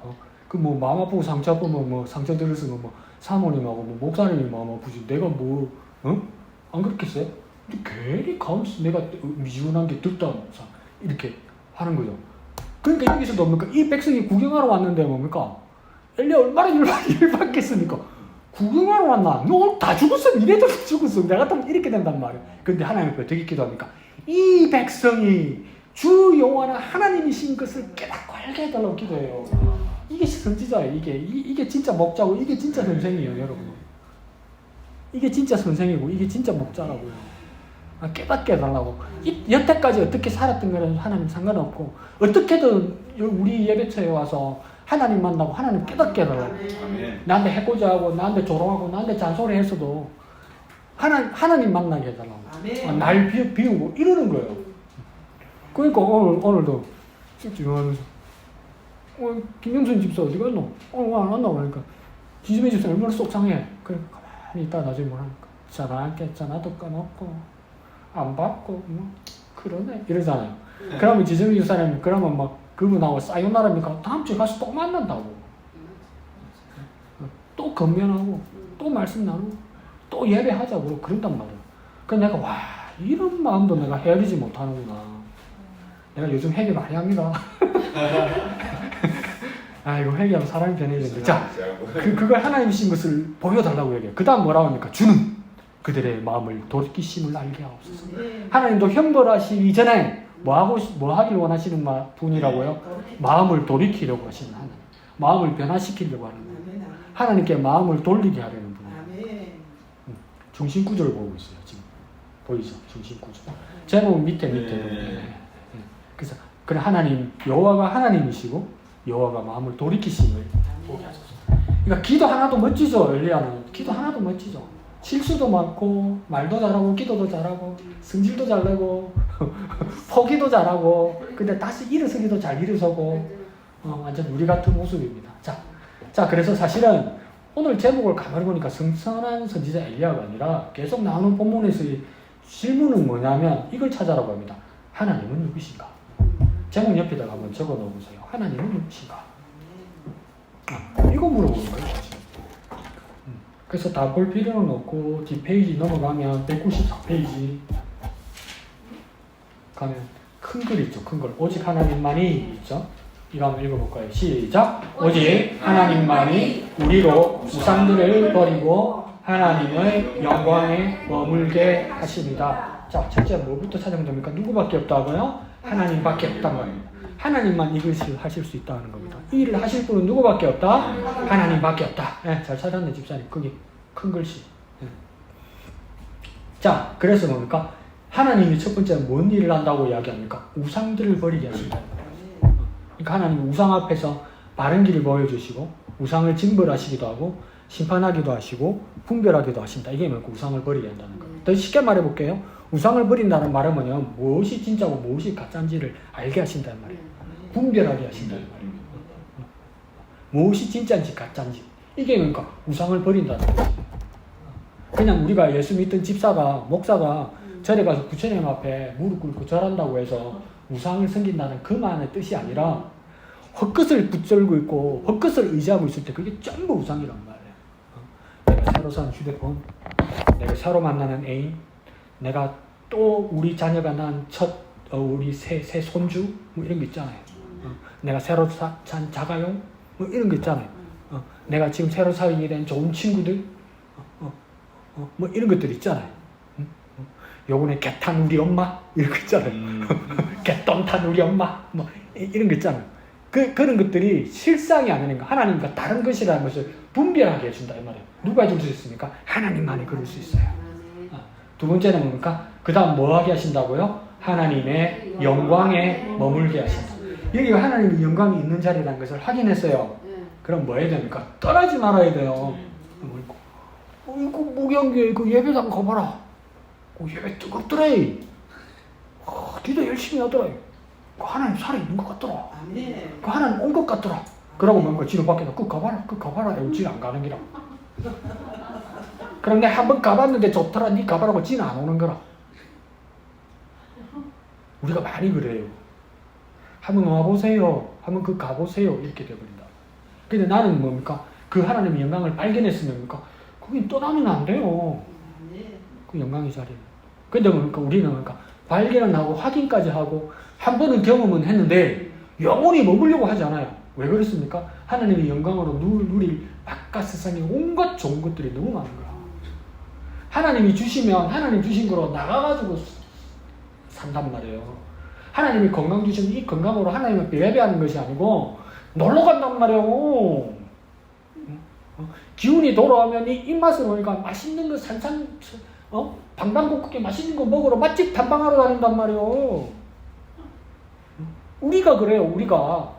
그 뭐 마음 아프고 상처 아프면 뭐 상처 들었으면 뭐 사모님하고 뭐 목사님이 마음 아프지 내가 뭐 안 그렇겠어요? 근데 괜히 가만있어. 내가 미지근한 게 듣다 이렇게 하는 거죠. 그러니까 여기서도 뭡니까? 이 백성이 구경하러 왔는데 뭡니까? 엘리야 얼마나 열받겠습니까? 구경하러 왔나? 너 오늘 다 죽었어. 니네들 죽었어. 내가 같으면 이렇게 된단 말이야. 근데 하나님 앞에 어떻게 기도합니까? 이 백성이 주 여호와는 하나님이신 것을 깨닫고 알게 해달라고 기도해요. 이게 선지자예요. 이게 진짜 목자고 이게 진짜 선생이에요, 여러분. 이게 진짜 선생이고 이게 진짜 목자라고요. 깨닫게 해달라고. 여태까지 어떻게 살았던 거는 하나님 상관없고 어떻게든 우리 예배처에 와서 하나님 만나고 하나님 깨닫게 해달라고. 아멘. 나한테 해코지하고 나한테 조롱하고 나한테 잔소리했어도 하나님 만나게 해달라고. 날 비우고 이러는 거예요. 그러니까 오늘도 집중하면서 김영순 집사 어디 갔노? 오늘 안 왔나? 그러니까 지지배 집사 얼마나 속상해. 그래 가만히 있다 나중에 뭐라니까 전화할게. 전화도 까먹고 안 받고 뭐 그러네 이러잖아요. 그러면 지지배 집사님 그러면 막 그분하고 사요나라니까 다음 주에 가서 또 만난다고. 또 건면하고 또 말씀 나누고 또 예배하자고 그런단 말이에요. 그래서 내가 와 이런 마음도 내가 헤아리지 못하는구나. 내가 요즘 회개 많이 합니다. 아이고 회개하면 사람이 변해지는데. 자, 그걸 하나님이신 것을 보여달라고 얘기해요. 그 다음 뭐라고 합니까? 주는 그들의 마음을 돌이키심을 알게 하옵소서. 하나님도 형벌하시기 전에 뭐 하길 원하시는 분이라고요? 마음을 돌이키려고 하시는 하나님. 마음을 변화시키려고 하는 하나님. 하나님께 마음을 돌리게 하려는 분이에요. 중심구조를 보고 있어요. 지금 보이죠? 중심구조. 제목 밑에. 그래서 그래 하나님 여호와가 하나님이시고 여호와가 마음을 돌이키심을 보게 하소서. 그러니까 기도 하나도 멋지죠. 엘리야는 기도 하나도 멋지죠. 실수도 많고 말도 잘하고 기도도 잘하고 성질도 잘 내고 포기도 잘하고 근데 다시 일어서기도 잘 일어서고 완전 우리 같은 모습입니다. 자 그래서 사실은 오늘 제목을 가만히 보니까 성선한 선지자 엘리야가 아니라 계속 나오는 본문에서의 질문은 뭐냐면 이걸 찾아라고 합니다. 하나님은 누구신가? 제목 옆에다가 한번 적어 놓으세요. 하나님은 누구신가? 이거 물어보는 거예요. 그래서 다 볼 필요는 없고 뒷페이지 넘어가면 194페이지 가면 큰 글 있죠. 큰 글. 오직 하나님만이 있죠. 이거 한번 읽어볼까요? 시작! 오직 하나님만이 우리로 우상들을 버리고 하나님의 영광에 머물게 하십니다. 자, 첫째 뭐부터 찾으면 됩니까? 누구밖에 없다고요? 하나님밖에 없다는 겁니다. 하나님만 이것을 하실 수 있다는 겁니다. 이 일을 하실 분은 누구밖에 없다? 하나님밖에 없다. 네, 잘 찾았네 집사님. 거기 큰 글씨. 네. 자, 그래서 뭡니까? 하나님이 첫 번째 뭔 일을 한다고 이야기합니까? 우상들을 버리게 하신다. 그러니까 하나님이 우상 앞에서 바른 길을 보여주시고 우상을 징벌하시기도 하고 심판하기도 하시고 분별하기도 하신다. 이게 뭡니까? 우상을 버리게 한다는 거예요. 더 쉽게 말해볼게요. 우상을 버린다는 말은 뭐냐? 무엇이 진짜고 무엇이 가짜인지를 알게 하신다는 말이에요. 분별하게 하신다는 말이에요. 무엇이 진짜인지 가짜인지. 이게 그러니까 우상을 버린다는 거예요. 그냥 우리가 예수 믿던 집사가 목사가 절에 가서 부처님 앞에 무릎 꿇고 절한다고 해서 우상을 섬긴다는 그만의 뜻이 아니라 헛것을 붙들고 있고 헛것을 의지하고 있을 때 그게 전부 우상이란 말이에요. 내가 새로 산 휴대폰, 내가 새로 만나는 애인, 내가 또 우리 자녀가 난 우리 새 손주 뭐 이런 거 있잖아요. 내가 새로 산 자가용 뭐 이런 거 있잖아요. 내가 지금 새로 사귀게 된 좋은 친구들 뭐 이런 것들 있잖아요. 요번에 개 탄 우리 엄마 이런 거 있잖아요. 개똥 탄 우리 엄마 뭐 이런 거 있잖아요. 그런 것들이 실상이 아니니까 하나님과 다른 것이라는 것을 분별하게 해준다 이 말이에요. 누가 해줄 수 있습니까? 하나님만이 그럴 수 있어요. 두 번째는 뭡니까? 그 다음 뭐 하게 하신다고요? 하나님의 영광에 머물게 하신다. 여기 하나님의 영광이 있는 자리라는 것을 확인했어요. 그럼 뭐 해야 됩니까? 떠나지 말아야 돼요. 이거 목양교회 그 예배당 가봐라. 예배 뜨겁더라. 기도 열심히 하더라. 그 하나님 살아있는 것 같더라. 그 하나님 온 것 같더라. 그러고 뭔가 지로 밖에서 그 가봐라. 지는 안 가는 기라. 그럼 내가 한번 가봤는데 좋더라. 니 가봐라고 지는 안 오는 거라. 우리가 많이 그래요. 한번 와보세요. 한번 그 가보세요. 이렇게 돼버린다. 근데 나는 뭡니까? 그 하나님의 영광을 발견했으면 뭡니까? 거긴 떠나면 안 돼요. 그 영광의 자리는. 근데 뭡니까? 우리는 뭡니까? 발견을 하고 확인까지 하고 한 번은 경험은 했는데 영원히 머물려고 하지 않아요. 왜 그렇습니까? 하나님의 영광으로 누릴 바깥 세상에 온갖 좋은 것들이 너무 많은 거야. 하나님이 주시면 하나님 주신 거로 나가가지고 산단 말이에요. 하나님이 건강 주시면 이 건강으로 하나님 앞에 예배하는 것이 아니고 놀러 간단 말이에요. 기운이 돌아오면 이 입맛을 오니까 맛있는 거 방방곡곡에 맛있는 거 먹으러 맛집 탐방하러 다닌단 말이에요. 우리가 그래요, 우리가.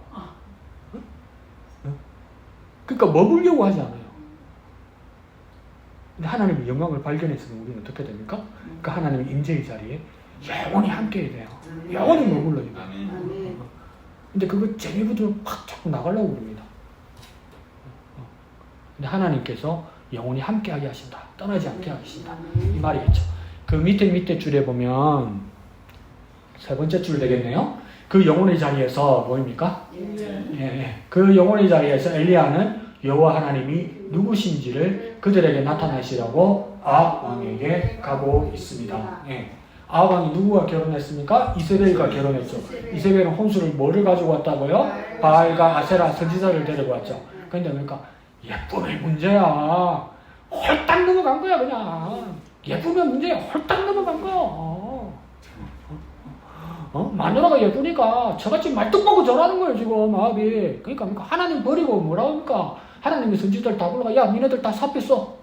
그러니까 먹으려고 하지 않아요. 근데 하나님의 영광을 발견했으면 우리는 어떻게 됩니까? 그 하나님의 임재의 자리에 영원히 함께 해야 돼요. 영원히 머물러야 돼요. 아멘. 근데 그거 재미부터 팍 자꾸 나가려고 그럽니다. 근데 하나님께서 영원히 함께하게 하신다. 떠나지 않게 하신다. 이 말이겠죠. 그 밑에 줄에 보면 세 번째 줄 되겠네요. 그 영혼의 자리에서 뭐입니까? 예. 그 영혼의 자리에서 엘리야는 여호와 하나님이 누구신지를 그들에게 나타나시라고 아합 왕에게 가고 있습니다. 예. 아합 왕이 누구와 결혼했습니까? 이세벨과 결혼했죠. 이세벨은 혼수를 뭐를 가지고 왔다고요? 바알과 아세라 선지자를 데리고 왔죠. 그런데 그러니까 예쁨의 문제야. 홀딱 넘어간 거야 그냥. 예쁘면 문제야. 홀딱 넘어간 거야. 마누라가 예쁘니까 저같이 말뚝 보고 저라는 거예요 지금 아합이. 그러니까 하나님 버리고 뭐라 합니까? 하나님의 선지자들 다 불러가 야 니네들 다 삽했어.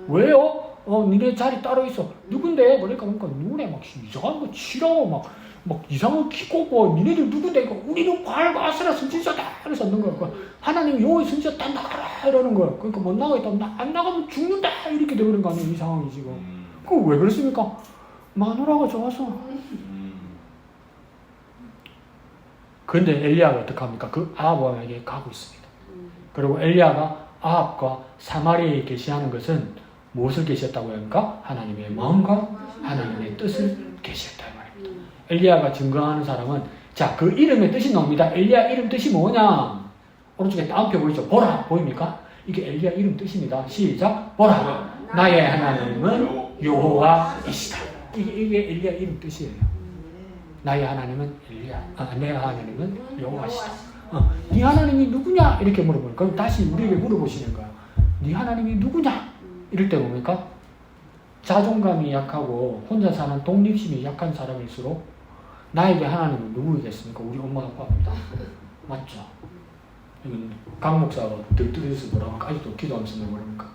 왜요? 니네 자리 따로 있어. 누군데? 그러니까 눈에 막 이상한 거 치라고 막 이상한 키 꼽고 니네들 누군데? 그러니까 우리는 바알과 아세라 선지자다. 그래서 넣는 거야. 그러니까 하나님 여호와의 선지자 다 나가라 이러는 거야. 그러니까 못 나가겠다. 안 나가면 죽는다 이렇게 되버린 거 아니에요 이 상황이 지금. 그거 왜 그랬습니까? 마누라가 좋아서. 그런데 엘리야가 어떻게 합니까? 그 아합 왕에게 가고 있습니다. 그리고 엘리야가 아합과 사마리아에 계시하는 것은 무엇을 계시했다고 합니까? 하나님의 마음과 하나님의 뜻을 계시했다 이 말입니다. 엘리야가 증거하는 사람은 자, 그 이름의 뜻이 나옵니다. 엘리야 이름 뜻이 뭐냐? 오른쪽에 따옴표 보이죠? 보라 보입니까? 이게 엘리야 이름 뜻입니다. 시작. 보라. 나의 하나님은 여호와이시다. 이게 엘리야 이름 뜻이에요. 나의 하나님은 내 하나님은 여호와시다. 네 하나님이 누구냐? 이렇게 물어보니까 그럼 다시 우리에게 물어보시는 거야. 네 하나님이 누구냐? 이럴 때 보니까 자존감이 약하고 혼자 사는 독립심이 약한 사람일수록 나에게 하나님은 누구이겠습니까? 우리 엄마 아빠입니다. 맞죠? 이건 강 목사가 들뜨려서 뭐라고 아직도 기도하면서 뭐랍니까?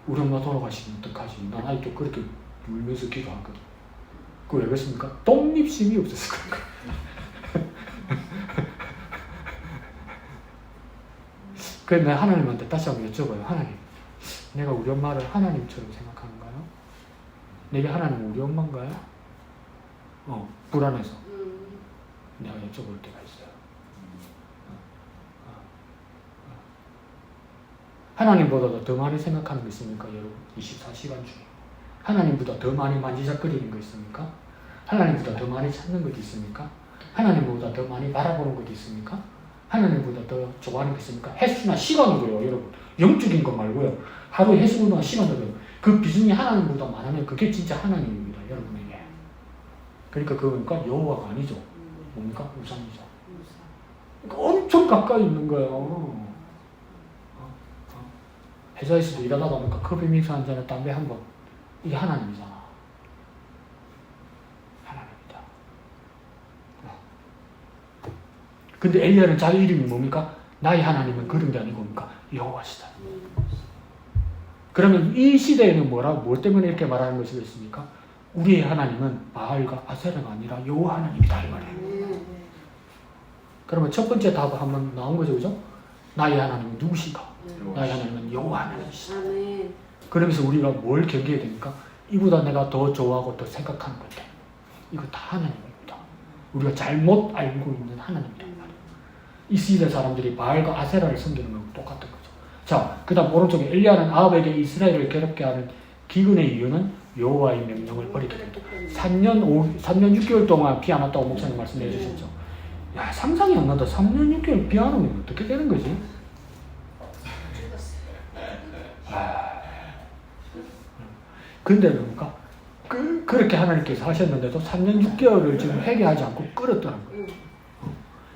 우리 엄마 돌아가시면 어떡하지? 난 아직도 그렇게 울면서 기도하거든. 그거 왜 그랬습니까? 독립심이 없었을 거니까. 그래서 내가 하나님한테 다시 한번 여쭤봐요. 하나님, 내가 우리 엄마를 하나님처럼 생각하는가요? 내게 하나님은 우리 엄마인가요? 불안해서 내가 여쭤볼 때가 있어요. 하나님보다도 더 많이 생각하는 게 있습니까? 여러분 24시간 중에 하나님보다 더 많이 만지작거리는 거 있습니까? 하나님보다 더 많이 찾는 것 있습니까? 하나님보다 더 많이 바라보는 것 있습니까? 하나님보다 더 좋아하는 것 있습니까? 횟수나 시간으로요, 여러분. 영적인 것 말고요. 하루에 횟수나 시간으로요. 그 비중이 하나님보다 많으면 그게 진짜 하나님입니다, 여러분에게. 그러니까 그거니까 여호와가 아니죠. 뭡니까? 우상이죠. 그러니까 엄청 가까이 있는 거예요. 회사에서도 일하다 보니까 커피 믹스 한 잔에 담배 한 번. 이게 하나님이잖아. 하나님이다. 근데 엘리야는 자기 이름이 뭡니까? 나의 하나님은 그런 게 아니고 뭡니까? 여호와시다. 그러면 이 시대에는 뭘 때문에 이렇게 말하는 것이겠습니까? 우리의 하나님은 바알과 아세라가 아니라 여호와 하나님이다 이 말이에요. 그러면 첫 번째 답은 한번 나온 거죠, 그죠? 나의 하나님은 누구신가? 나의 하나님은 여호와 하나님이시다. 그러면서 우리가 뭘 경계해야 됩니까? 이보다 내가 더 좋아하고 더 생각하는 것들. 이거 다 하나님입니다. 우리가 잘못 알고 있는 하나님이다. 이 시대 사람들이 바알과 아세라를 섬기는 거랑 똑같은 거죠. 자, 그 다음 오른쪽에 엘리야는 아합에게 이스라엘을 괴롭게 하는 기근의 이유는 여호와의 명령을 버리게 됩니다. 3년 6개월 동안 비 안 왔다고 목사님 말씀해 주셨죠. 야, 상상이 안 난다. 3년 6개월 비 안 오면 어떻게 되는 거지? 근데 뭡니까? 그렇게 하나님께서 하셨는데도 3년 6개월을 지금 회개하지 않고 끌었다는 거예요.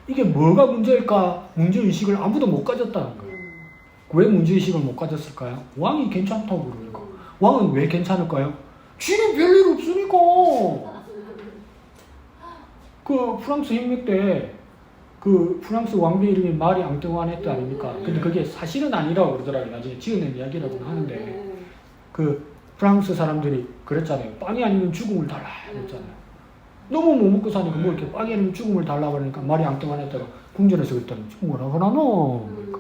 이게 뭐가 문제일까? 문제의식을 아무도 못 가졌다는 거예요. 왜 문제의식을 못 가졌을까요? 왕이 괜찮다고 그러니까. 왕은 왜 괜찮을까요? 쥐는 별일 없으니까. 그 프랑스 혁명 때 그 프랑스 왕비 이름이 마리 앙뚜아네트 아닙니까? 근데 그게 사실은 아니라고 그러더라고요. 나중에 지어낸 이야기라고는 하는데 그 프랑스 사람들이 그랬잖아요. 빵이 아니면 죽음을 달라 그랬잖아요. 너무 못 먹고 사니까 뭐 이렇게 빵이 아니면 죽음을 달라 그러니까 마리 앙뚜아네트가 궁전에서 그랬더니 뭐라 그러노? 그러니까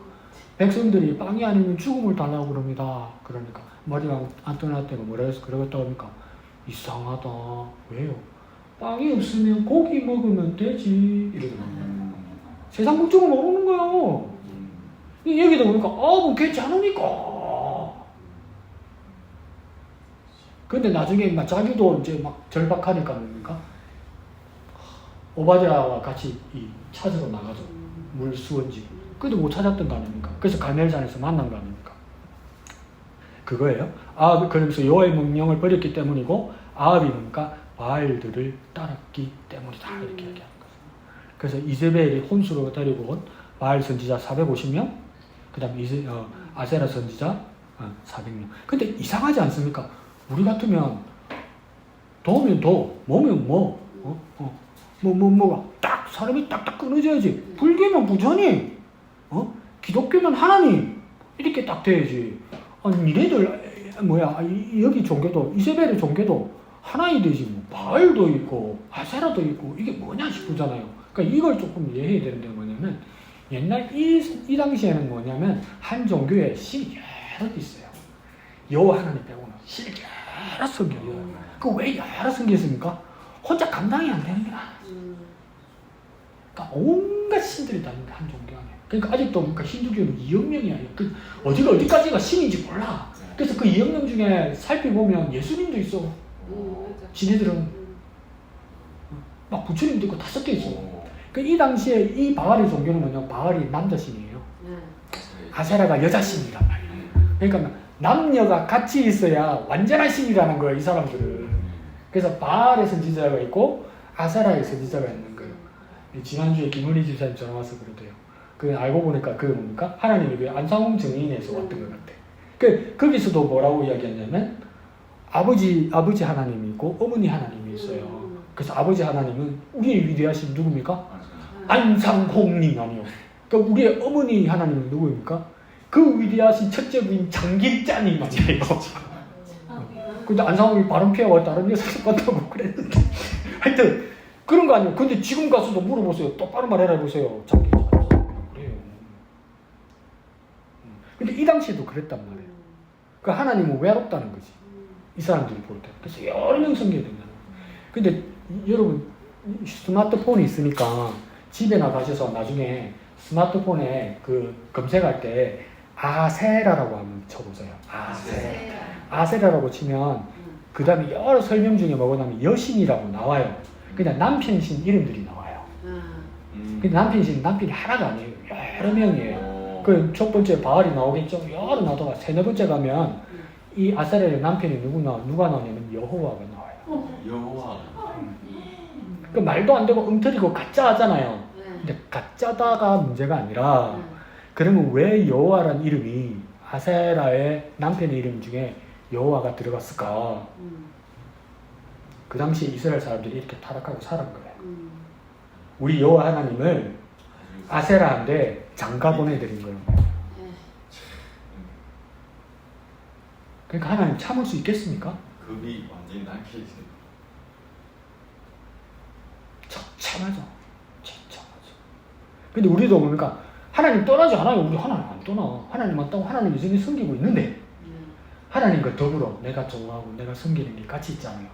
백성들이 빵이 아니면 죽음을 달라고 그럽니다. 그러니까 마리 앙뚜아네트가 뭐라 해서 그러겠다고 하니까 이상하다. 왜요? 빵이 없으면 고기 먹으면 되지 이러더라고요. 세상 목적을 모르는 거예요. 이 얘기도 보니까 뭐 괜찮으니까. 근데 나중에 막 자기도 이제 막 절박하니까 뭡니까? 오바댜와 같이 이 찾으러 나가죠. 물 수원지. 그래도 못 찾았던 거 아닙니까? 그래서 갈멜산에서 만난 거 아닙니까? 그거예요. 그러면서 여호와의 명령을 버렸기 때문이고 아합이 뭡니까? 바알들을 따랐기 때문이다. 이렇게 얘기하는 거예요. 그래서 이세벨이 혼수로 데리고 온 바알 선지자 450명, 그 다음에 아세라 선지자 400명. 근데 이상하지 않습니까? 우리 같으면 도우면 도, 뭐면 뭐, 뭐가 딱 사람이 딱딱 끊어져야지. 불교면 부처님, 기독교면 하나님 이렇게 딱 돼야지. 아니 니네들 여기 종교도 이세벨의 종교도 하나이 되지 뭐 바알도 있고 아세라도 있고 이게 뭐냐 싶잖아요. 그러니까 이걸 조금 이해해야 되는데 뭐냐면 옛날 이 당시에는 뭐냐면 한 종교에 신이 여러 개 있어요. 여호와 하나님 빼고는 신이 여러 성결이에요. 그 왜 여러 성결했습니까? 혼자 감당이 안 되는 게 많아요. 그러니까 온갖 신들이 다 있는데 한 종교 안에. 그러니까 아직도 그러니까 힌두교는 2억 명이 아니에요. 그 어디가 어디까지가 신인지 몰라. 그래서 그 2억 명 중에 살펴보면 예수님도 있어. 지네들은 막 부처님도 있고 5개 있어. 이 당시에 이 바알의 종교는 뭐냐? 바알이 남자신이에요. 아세라가 여자신이란 말이에요. 그러니까 남녀가 같이 있어야 완전한 신이라는 거예요, 이 사람들은. 그래서 바알의 선지자가 있고 아세라의 선지자가 있는 거예요. 지난주에 김은희 집사님 전화 와서 그러대요. 그 알고 보니까 그 뭡니까? 하나님이 그 안상홍 정인에서 왔던 것 같아. 거기서도 뭐라고 이야기했냐면 아버지 하나님이 있고 어머니 하나님이 있어요. 그래서 아버지 하나님은 우리의 위대하신 누굽니까? 안상홍님 아니요. 그러니까 우리의 어머니 하나님은 누구입니까? 그 위대하신 첫째 부인 장길자님 아니에요. 근데 안상홍이 발음 피하고 다른 여자를 만나고 그랬는데 하여튼 그런 거 아니에요. 근데 지금 가서도 물어보세요. 똑바로 말해라 해보세요. 장길자 그래요. 근데 이 당시에도 그랬단 말이에요. 그 하나님은 외롭다는 거지. 이 사람들이 볼 때. 그래서 여러 명 섬겨야 된다는 거예요. 근데 여러분 스마트폰이 있으니까 집에 나가셔서 나중에 스마트폰에 그 검색할 때 아세라라고 한번 쳐보세요. 아세라라고 치면 그 다음에 여러 설명 중에 뭐냐면 여신이라고 나와요. 그냥 남편신 이름들이 나와요. 근데 남편이 하나가 아니에요. 여러 명이에요. 그 첫 번째 바알이 나오겠죠. 여러 나다가 세네 번째 가면 이 아세라의 남편이 누가 나오냐면 여호와가 나와요. 여호와. 그 말도 안 되고 엉터리고 가짜 하잖아요. 근데 가짜다가 문제가 아니라 그러면 왜 여호와라는 이름이 아세라의 남편의 이름 중에 여호와가 들어갔을까? 그 당시 이스라엘 사람들이 이렇게 타락하고 살은 거예요. 우리 여호와 하나님을 아세라한테 장가 보내드린 거예요. 그러니까 하나님 참을 수 있겠습니까? 급이 완전히 낮게 있어요. 처참하죠. 근데 우리도 뭡니까? 하나님 떠나지 않아요. 우리 하나님 안 떠나. 하나님 안 떠나고 하나님 여전히 섬기고 있는데 하나님과 더불어 내가 좋아하고 내가 섬기는 게 같이 있잖아요.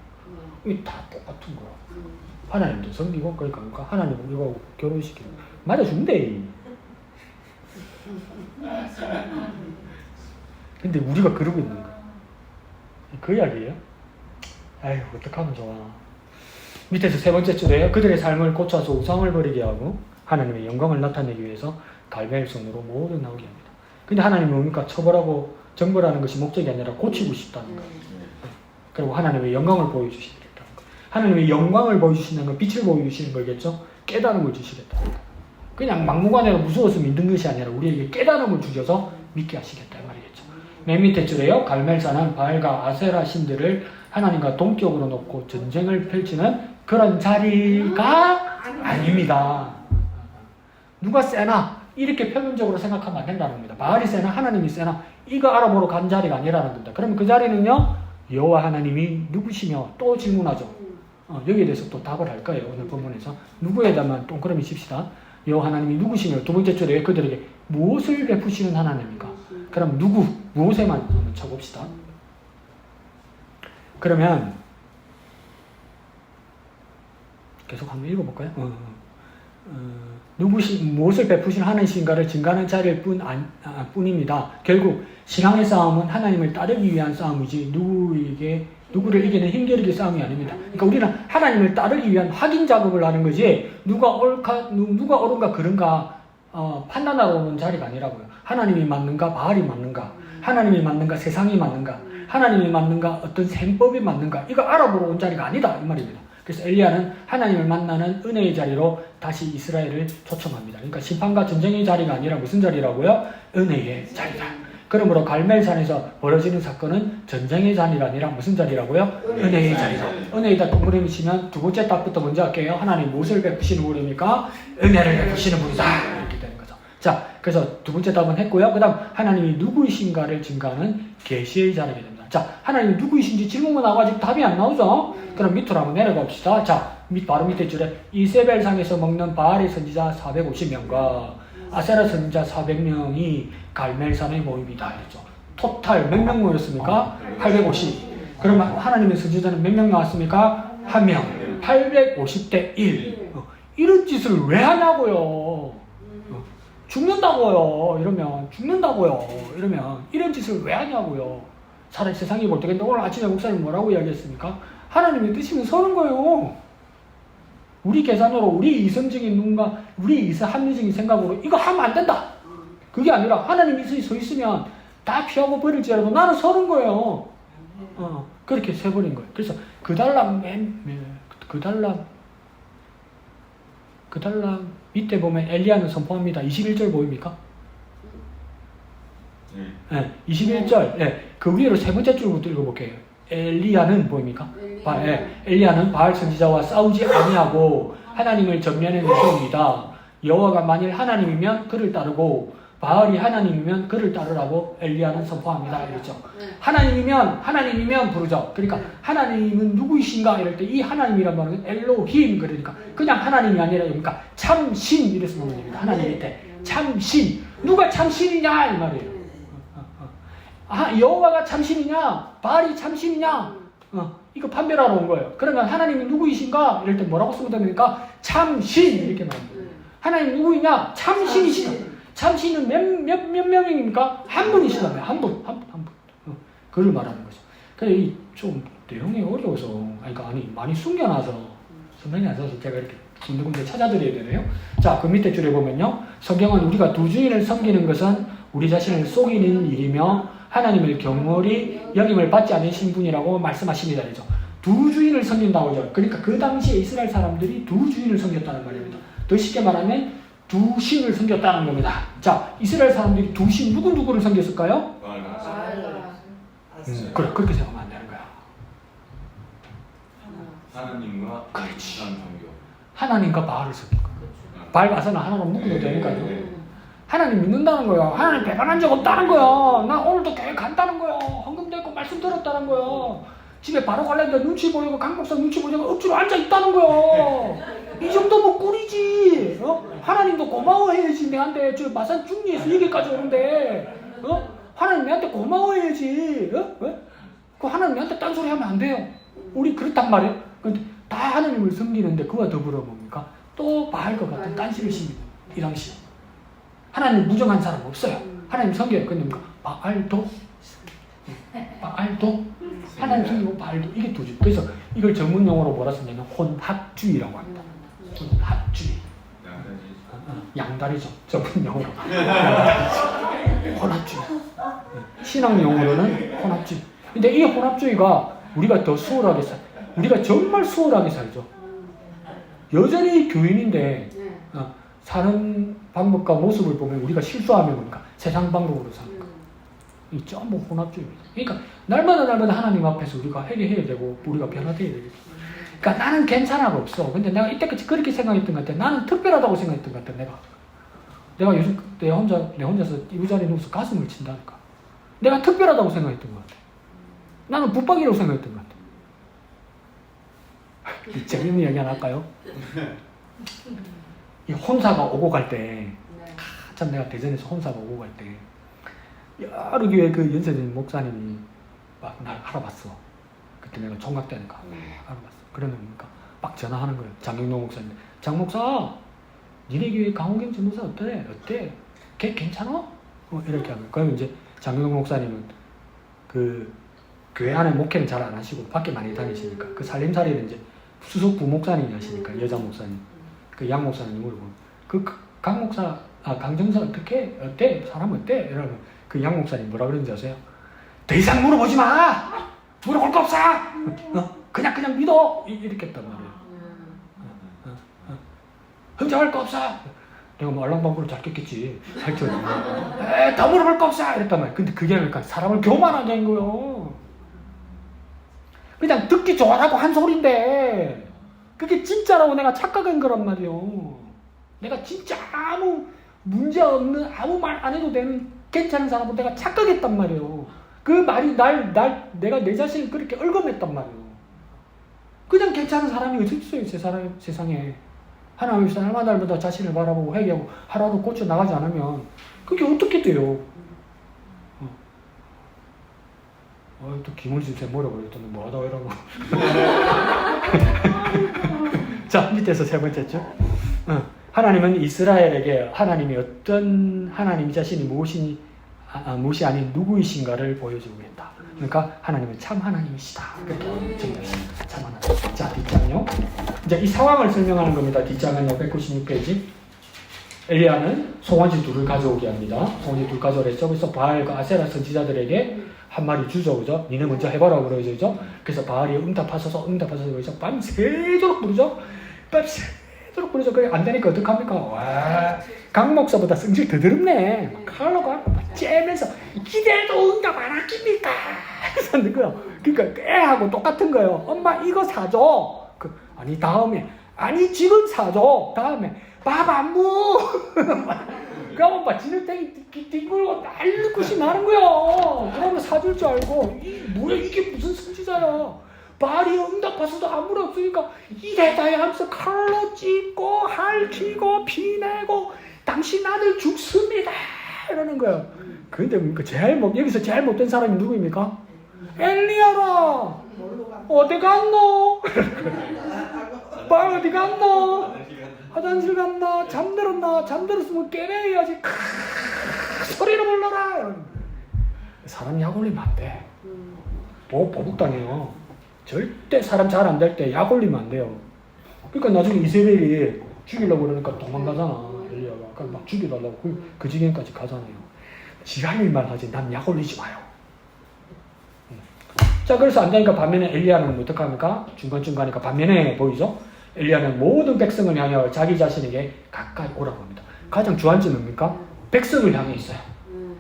이게 다 똑같은 거야. 하나님도 섬기고 그러니까 하나님은 이거 결혼시키고 맞아준대. 근데 우리가 그러고 있는 거야. 그 이야기예요. 아휴 어떡하면 좋아. 밑에서 세 번째 줄에요. 그들의 삶을 고쳐서 우상을 버리게 하고 하나님의 영광을 나타내기 위해서 갈멜손으로 모두 나오게 합니다. 근데 하나님은 뭡니까? 처벌하고 정벌하는 것이 목적이 아니라 고치고 싶다는 거예요. 그리고 하나님의 영광을 보여주시겠다는 거예요. 하나님의 영광을 보여주신다는 건 빛을 보여주시는 거겠죠? 깨달음을 주시겠다는 거예요. 그냥 막무가내로 무서워서 믿는 것이 아니라 우리에게 깨달음을 주셔서 믿게 하시겠다 이 말이겠죠. 맨 밑에 줄에요. 갈멜산은 바알과 아세라 신들을 하나님과 동격으로 놓고 전쟁을 펼치는 그런 자리가 아닙니다. 누가 세나 이렇게 표면적으로 생각하면 안 된다는 겁니다. 바알이 세나 하나님이 세나 이거 알아보러 간 자리가 아니라는 겁니다. 그러면 그 자리는요 여호와 하나님이 누구시며 또 질문하죠. 여기에 대해서 또 답을 할 거예요. 오늘 본문에서 누구에다만 동그라미 칩시다. 여호와 하나님이 누구시며 두 번째 줄에 그들에게 무엇을 베푸시는 하나님입니까? 그럼 누구 무엇에만 한번 쳐봅시다. 그러면 계속 한번 읽어볼까요? 무엇을 베푸신 하나님인가를 증가하는 자리일 뿐입니다. 결국 신앙의 싸움은 하나님을 따르기 위한 싸움이지 누구를 이기는 힘겨루기 싸움이 아닙니다. 그러니까 우리는 하나님을 따르기 위한 확인 작업을 하는 거지 누가 옳은가 그른가 판단하러 오는 자리가 아니라고요. 하나님이 맞는가 바알이 맞는가 하나님이 맞는가 세상이 맞는가 하나님이 맞는가 어떤 셈법이 맞는가 이거 알아보러 온 자리가 아니다 이 말입니다. 그래서 엘리야는 하나님을 만나는 은혜의 자리로 다시 이스라엘을 초청합니다. 그러니까 심판과 전쟁의 자리가 아니라 무슨 자리라고요? 은혜의 자리다. 그러므로 갈멜산에서 벌어지는 사건은 전쟁의 자리가 아니라 무슨 자리라고요? 은혜의 자리다. 은혜에다 동그라미 치면 두 번째 답부터 먼저 할게요. 하나님 무엇을 베푸시는 분입니까? 은혜를 베푸시는 분이다. 이렇게 되는 거죠. 자, 그래서 두 번째 답은 했고요. 그 다음 하나님이 누구이신가를 증가하는 계시의 자리가 됩니다. 자, 하나님이 누구이신지 질문만 나고 아직 답이 안 나오죠? 그럼 밑으로 한번 내려가 봅시다. 자, 바로 밑에 줄에 이세벨상에서 먹는 바알의 선지자 450명과 아세라 선지자 400명이 갈멜산에 모입니다. 이랬죠. 토탈 몇 명 모였습니까? 850. 그러면 하나님의 선지자는 몇 명 나왔습니까? 1명. 850대 1. 이런 짓을 왜 하냐고요. 죽는다고요. 이러면 이런 짓을 왜 하냐고요. 차라리 세상이 볼 때 근데 오늘 아침에 목사님 뭐라고 이야기했습니까? 하나님의 뜻이면 서는 거예요. 우리 계산으로 우리 이성적인 눈과 우리 합리적인 생각으로 이거 하면 안 된다. 그게 아니라 하나님이 서 있으면 다 피하고 버릴지라도 나는 서는 거예요. 그렇게 세버린 거예요. 그래서 그 달람 밑에 보면 엘리야는 선포합니다. 21절 보입니까? 네, 21절. 네, 그 위로 세 번째 줄부터 읽어볼게요. 엘리야는 보입니까? 엘리야는 바알 선지자와 싸우지 아니하고 하나님을 전면에 내세웁니다. 여호와가 만일 하나님이면 그를 따르고 바알이 하나님이면 그를 따르라고 엘리야는 선포합니다. 이랬죠. 하나님이면 부르죠. 그러니까 하나님은 누구이신가 이럴 때 이 하나님이란 말은 엘로힘 그러니까 그냥 하나님이 아니라 그러니까 참신 이래서 보면 됩니다. 하나님 밑에 참신 누가 참신이냐 이 말이에요. 여호와가 참신이냐 바알이 참신이냐 이거 판별하러 온 거예요. 그러면 하나님이 누구이신가 이럴 때 뭐라고 쓰면 됩니까? 참신 이렇게 말합니다. 하나님 누구이냐? 참신이시다. 참신은 몇 명입니까? 한 분이시다며 한 분. 그걸 말하는 거죠. 그래서 좀 내용이 어려워서 많이 숨겨놔서 설명이 안 써서 제가 이렇게 군데군데 찾아드려야 되네요. 자, 그 밑에 줄에 보면요. 성경은 우리가 두 주인을 섬기는 것은 우리 자신을 속이는 일이며 하나님을 경홀히 여김을 받지 않은 신분이라고 말씀하십니다. 그죠? 두 주인을 섬긴다고 하죠. 그러니까 그 당시에 이스라엘 사람들이 두 주인을 섬겼다는 말입니다. 더 쉽게 말하면 두 신을 섬겼다는 겁니다. 자, 이스라엘 사람들이 두 신 누구를 섬겼을까요? 그래, 그렇게 생각하면 안 되는 거야. 하나님과 그렇지. 종교. 하나님과 바알을 섬긴 거야. 바알 가서는 하나로 묶어도 되니까요. 하나님 믿는다는 거야. 하나님 배반한 적 없다는 거야. 나 오늘도 교회 간다는 거야. 헌금 냈고 말씀 들었다는 거야. 집에 바로 가려는데 눈치 보이고 강목사 눈치 보이고 억지로 앉아있다는 거야. 이 정도면 꿀이지. 하나님도 고마워해야지. 내한테 저 마산 중리에서 여기까지 오는데 하나님 내한테 고마워해야지. 왜? 그 하나님 내한테 딴소리 하면 안 돼요. 우리 그렇단 말이에요. 근데 다 하나님을 섬기는데 그와 더불어 뭡니까? 또 바알과 같은 딴시를 심는 이 당시. 하나님 무정한 사람 없어요. 하나님 섬겨요. 근데 바알도 하나님 섬기고 바알도 이게 두 주. 그래서 이걸 전문 용어로 뭐라 쓰냐면 혼합주의라고 합니다. 혼합주의. 양다리죠. 전문 용어로. 혼합주의. 신앙 용어로는 혼합주의. 근데 이 혼합주의가 우리가 더 수월하게 우리가 정말 수월하게 살죠. 여전히 교인인데 사는 방법과 모습을 보면 우리가 실수하면 뭡니까? 세상 방법으로 사는 거. 이 전부 혼합주의입니다. 그러니까 날마다 하나님 앞에서 우리가 회개해야 되고 우리가 변화돼야 되겠죠. 그러니까 나는 괜찮아가 없어. 근데 내가 이때까지 그렇게 생각했던 것 같아. 나는 특별하다고 생각했던 것 같아. 내가 내가 요즘 내 혼자서 의자리에 누워서 가슴을 친다니까. 내가 특별하다고 생각했던 것 같아. 나는 붙박이라고 생각했던 것 같아. 재밌는 얘기 하나 할까요? 이 혼사가 오고 갈 때, 참 내가 대전에서 혼사가 오고 갈 때, 여러 교회 그 연세진 목사님이 막 날 알아봤어. 그때 내가 총각 때니까 알아봤어. 그러니까 막 전화하는 거예요. 장경동 목사님. 장 목사, 니네 교회 강호경 전도사 어때? 어때? 걔 괜찮아? 이렇게 하면. 그러면 이제 장경동 목사님은 그 교회 안에 목회는 잘 안 하시고 밖에 많이 다니시니까 그 살림살이는 이제 수석 부목사님이 하시니까 여자 목사님. 그 양 목사님이 물어보면 강 목사, 강정사 어때? 사람 어때? 이러면 그 양 목사님 뭐라 그러는지 아세요? 더 이상 물어보지 마! 물어볼 거 없어! 그냥 믿어! 이렇게 했단 말이에요. 흥정할 거 없어! 내가 뭐 알랑방구를 잘 깼겠지. 하여튼 더 물어볼 거 없어! 이랬단 말이에요. 근데 그게 아니라 사람을 교만하게 한 거예요. 그냥 듣기 좋아라고 한 소린데 그게 진짜라고 내가 착각한 거란 말이에요. 내가 진짜 아무 문제 없는 아무 말 안 해도 되는 괜찮은 사람으로 내가 착각했단 말이에요. 그 말이 내가 내 자신을 그렇게 얽어맸단 말이에요. 그냥 괜찮은 사람이 어디 있어요, 세상에. 하나님께서 날마다 자신을 바라보고 회개하고 하루하루 고쳐 나가지 않으면 그게 어떻게 돼요? 또 김원진 쌤 뭐라고 그랬더니 뭐하다 이러고. 자, 밑에서 세 번째죠. 하나님은 이스라엘에게 하나님이 어떤 하나님 자신이 무엇이 아닌 누구이신가를 보여주고 있다. 그러니까 하나님은 참 하나님이시다. 그렇게 정리했습니다. 참 하나님. 자, 뒷장요. 이제 이 상황을 설명하는 겁니다. 뒷장은요, 196페이지. 엘리야는 송아지 둘을 가져오게 합니다. 송아지 둘 가져오랬죠. 그래서 바알과 아세라 선지자들에게 한 마리 주죠, 그죠? 니네 먼저 해봐라고 그러죠. 그래서 바알이 응답하셔서 그러죠. 밤새도록 부르죠. 밤새도록 부르죠. 그게 안 되니까 어떡합니까? 와, 강 목사보다 성질 더 더럽네. 칼로가 째면서 기대도 응답 안 하십니까? 그래서 거요. 그러니까 애하고 똑같은 거예요. 엄마 이거 사줘. 아니 지금 사줘. 다음에 밥 안 무. 그러면 막 진흙탱이 뒹굴고 날것이 나는 거야. 그러면 사줄 줄 알고 뭐야 이게 무슨 선지자야. 말이 응답하셔도 아무런 없으니까 이래다야 하면서 칼로 찢고 할퀴고 피내고 당신 아들 죽습니다 이러는 거예요. 근데 여기서 제일 못된 사람이 누구입니까? 엘리야라. 어디 갔노? 말 어디 갔노? 화장실 갔나? 잠들었나? 잠들었으면 깨내야지. 소리를 불러라. 사람 약 올리면 안 돼. 보복당해요. 절대 사람 잘 안 될 때 약 올리면 안 돼요. 그러니까 나중에 이세벨이 죽이려고 그러니까 도망가잖아. 엘리야가. 그러니까 막 죽여달라고 그 지경까지 가잖아요. 지할 일만 하지 난 약 올리지 마요. 자, 그래서 안 되니까 반면에 엘리야는 어떡합니까? 중간중간이니까 반면에 보이죠? 엘리야는 모든 백성을 향하여 자기 자신에게 가까이 오라고 합니다. 가장 주안점은 뭡니까? 백성을 향해 있어요.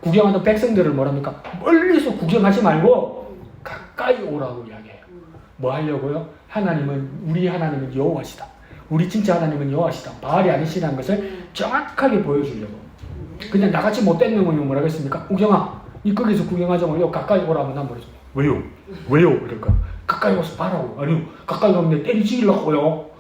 구경하는 백성들을 뭐랍니까? 멀리서 구경하지 말고 가까이 오라고 이야기해요. 뭐 하려고요? 우리 하나님은 여호와시다. 우리 진짜 하나님은 여호와시다. 바알이 아니시라는 것을 정확하게 보여주려고. 그냥 나같이 못된 놈은 뭐라고 했습니까? 우경아, 니 거기서 구경하자고 가까이 오라면 난 뭐랬어? 왜요? 이럴까? 가까이 와서 봐라고. 아니요, 가까이 가면 내 때리 죽이려고요.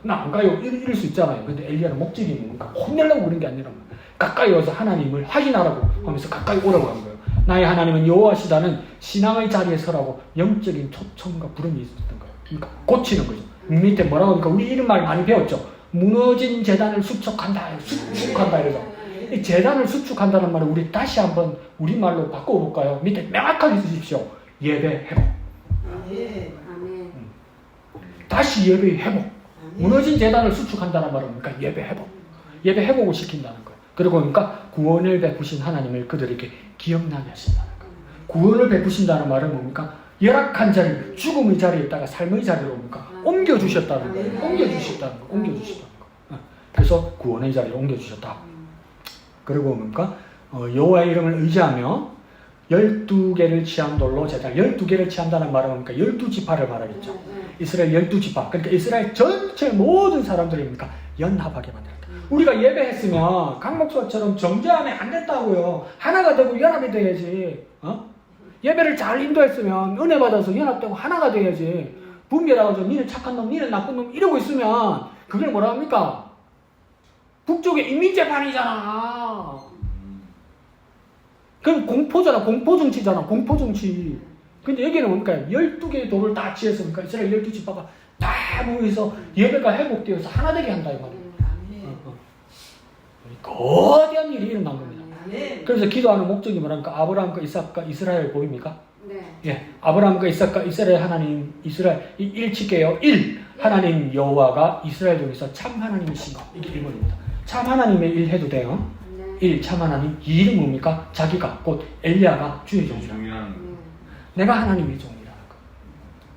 나 안 가요. 이럴 수 있잖아요. 근데 엘리야는 목적이 뭔가 혼내려고 그런 게 아니라 가까이 와서 하나님을 확인하라고 하면서 가까이 오라고 한 거예요. 나의 하나님은 여호와시다는 신앙의 자리에 서라고 영적인 초청과 부름이 있었던 거예요. 그러니까 고치는 거죠. 밑에 뭐라고 하니까 우리 이런 말 많이 배웠죠. 무너진 재단을 수축한다 이러죠. 이 재단을 수축한다는 말을 우리 다시 한번 우리말로 바꿔볼까요? 밑에 명확하게 쓰십시오. 예배 회복. 다시 예배 회복. 무너진 재단을 수축한다는 말은 뭡니까? 예배 회복. 예배 회복을 시킨다는 거예요. 그리고 그러니까 구원을 베푸신 하나님을 그들에게 기억나게 하신다는 거예요. 구원을 베푸신다는 말은 뭡니까? 열악한 자리, 죽음의 자리에 있다가 삶의 자리로 뭡니까? 옮겨주셨다는 거예요. 옮겨주셨다는 거예요. 그래서 구원의 자리에 옮겨주셨다. 그리고 뭡니까? 여호와의 이름을 의지하며 12개를 취한 돌로 제단, 12개를 취한다는 말은 뭡니까? 12지파를 말하겠죠. 이스라엘 12지파. 그러니까 이스라엘 전체 모든 사람들입니까? 연합하게 만들었다. 우리가 예배했으면 강 목사처럼 정죄하면 안 됐다고요. 하나가 되고 연합이 돼야지. 예배를 잘 인도했으면 은혜 받아서 연합되고 하나가 돼야지. 분별하고 니는 착한 놈, 니는 나쁜 놈 이러고 있으면 그걸 뭐라 합니까? 북쪽의 인민재판이잖아. 그럼 공포잖아. 공포정치잖아. 공포정치. 근데 여기는 뭡니까? 12개의 돌을 다 지었으니까 이스라엘 12지파가 다 모여서 예배가 회복되어서 하나 되게 한다 이 말이에요. 거대한 일이 일어난 겁니다. 그래서 기도하는 목적이 뭐랍니까? 아브라함과 이삭과 이스라엘 보입니까? 네. 예, 아브라함과 이삭과 이스라엘 하나님, 이스라엘 일치게요. 1. 하나님 여호와가 이스라엘 중에서 참 하나님이신가? 이게 1번입니다. 참 하나님의 일 해도 돼요. 1. 참 하나님. 2는 뭡니까? 자기가 곧 엘리야가 주의 종이라. 내가 하나님의 종이라는 거.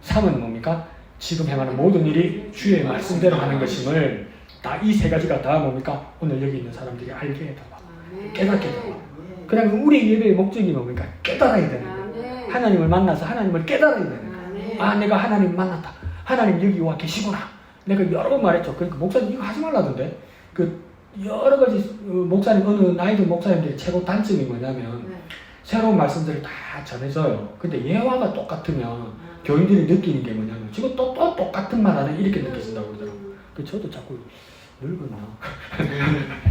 3은 뭡니까? 지금 행하는 모든 일이 주의 말씀대로 하는 것임을 다 이 세 가지가 다 뭡니까? 오늘 여기 있는 사람들이 알게 해달라. 깨닫게 해달라. 그러면 우리 예배의 목적이 뭡니까? 깨달아야 되는 거예요. 하나님을 만나서 하나님을 깨달아야 되는 거예요. 아, 내가 하나님 만났다. 하나님 여기 와 계시구나. 내가 여러 번 말했죠. 그러니까 목사님 이거 하지 말라던데. 그 여러 가지 목사님 어느 나이든 목사님들의 최고 단점이 뭐냐면 새로운 말씀들을 다 전해줘요. 근데 예화가 똑같으면 교인들이 느끼는 게 뭐냐면 지금 또 똑같은 말 하네 이렇게 느껴진다고 그러더라고요. 저도 자꾸 늙었나.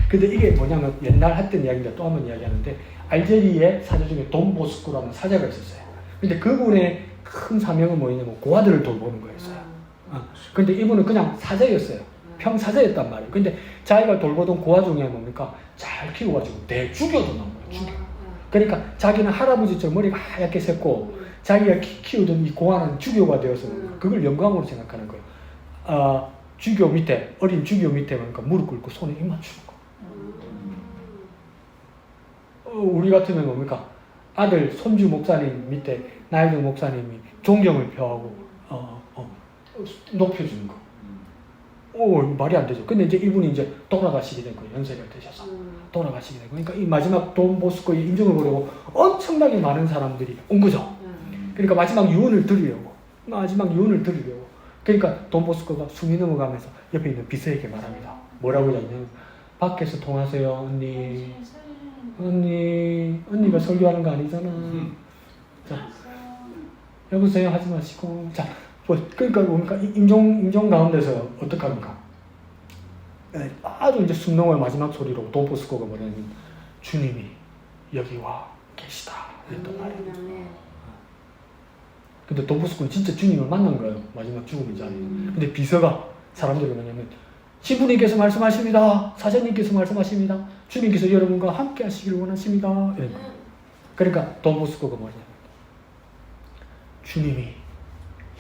근데 이게 뭐냐면 옛날 했던 이야기인데 또 한 번 이야기하는데 알제리의 사제 중에 돈 보스쿠라는 사제가 있었어요. 근데 그분의 큰 사명은 뭐냐면 고아들을 돌보는 거였어요. 근데 이분은 그냥 사제였어요. 평사제였단 말이에요. 근데 자기가 돌보던 고아 중에 뭡니까? 잘 키워가지고 죽여도 나온 거예요. 죽여. 그러니까 자기는 할아버지처럼 머리가 하얗게 샜고 자기가 키우던 이 고아는 주교가 되어서 그걸 영광으로 생각하는 거예요. 주교 밑에 어린 주교 밑에 그러니까 무릎 꿇고 손에 입 맞추는 거. 우리 같으면 뭡니까? 아들 손주 목사님 밑에 나이든 목사님이 존경을 표하고 높여주는 거. 말이 안 되죠. 근데 이제 이분이 이제 돌아가시게 된 거예요. 연세가 되셔서 돌아가시게 된 거예요. 그러니까 이 마지막 돈 보스코의 인정을 보려고 엄청나게 많은 사람들이 온 거죠. 그러니까 마지막 유언을 드리려고. 그러니까 돈 보스코가 숨이 넘어가면서 옆에 있는 비서에게 말합니다. 뭐라고 하냐면 밖에서 통하세요, 언니. 언니가 설교하는 거 아니잖아. 자, 여보세요 하지 마시고. 자, 그러니까 뭡니까? 임종 가운데서 어떡합니까? 아주 이제 순동의 마지막 소리로 돈 보스코가 뭐냐면 주님이 여기 와 계시다 이랬단 말이에요. 근데 돈 보스코는 진짜 주님을 만난 거예요. 마지막 죽음의 자리에. 근데 비서가 사람들이 뭐냐면 신부님께서 말씀하십니다. 사장님께서 말씀하십니다. 주님께서 여러분과 함께 하시기를 원하십니다. 이런 거예요. 그러니까 돈 보스코가 뭐냐면 주님이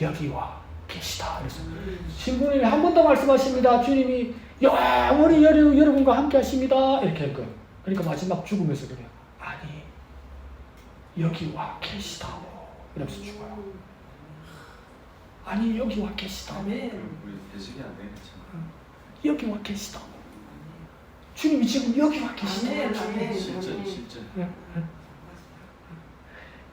여기 와 계시다. 그래서 신부님이 한 번 더 말씀하십니다. 주님이 영원히 여러분과 함께 하십니다. 이렇게 할 거예요. 그러니까 마지막 죽으면서 그래요. 아니 여기 와 계시다. 이러면서 죽어요. 아니 여기 와 계시다. 우리 해석이 안 되겠죠. 여기 와 계시다. 주님이 지금 여기 와 계시다. 진짜.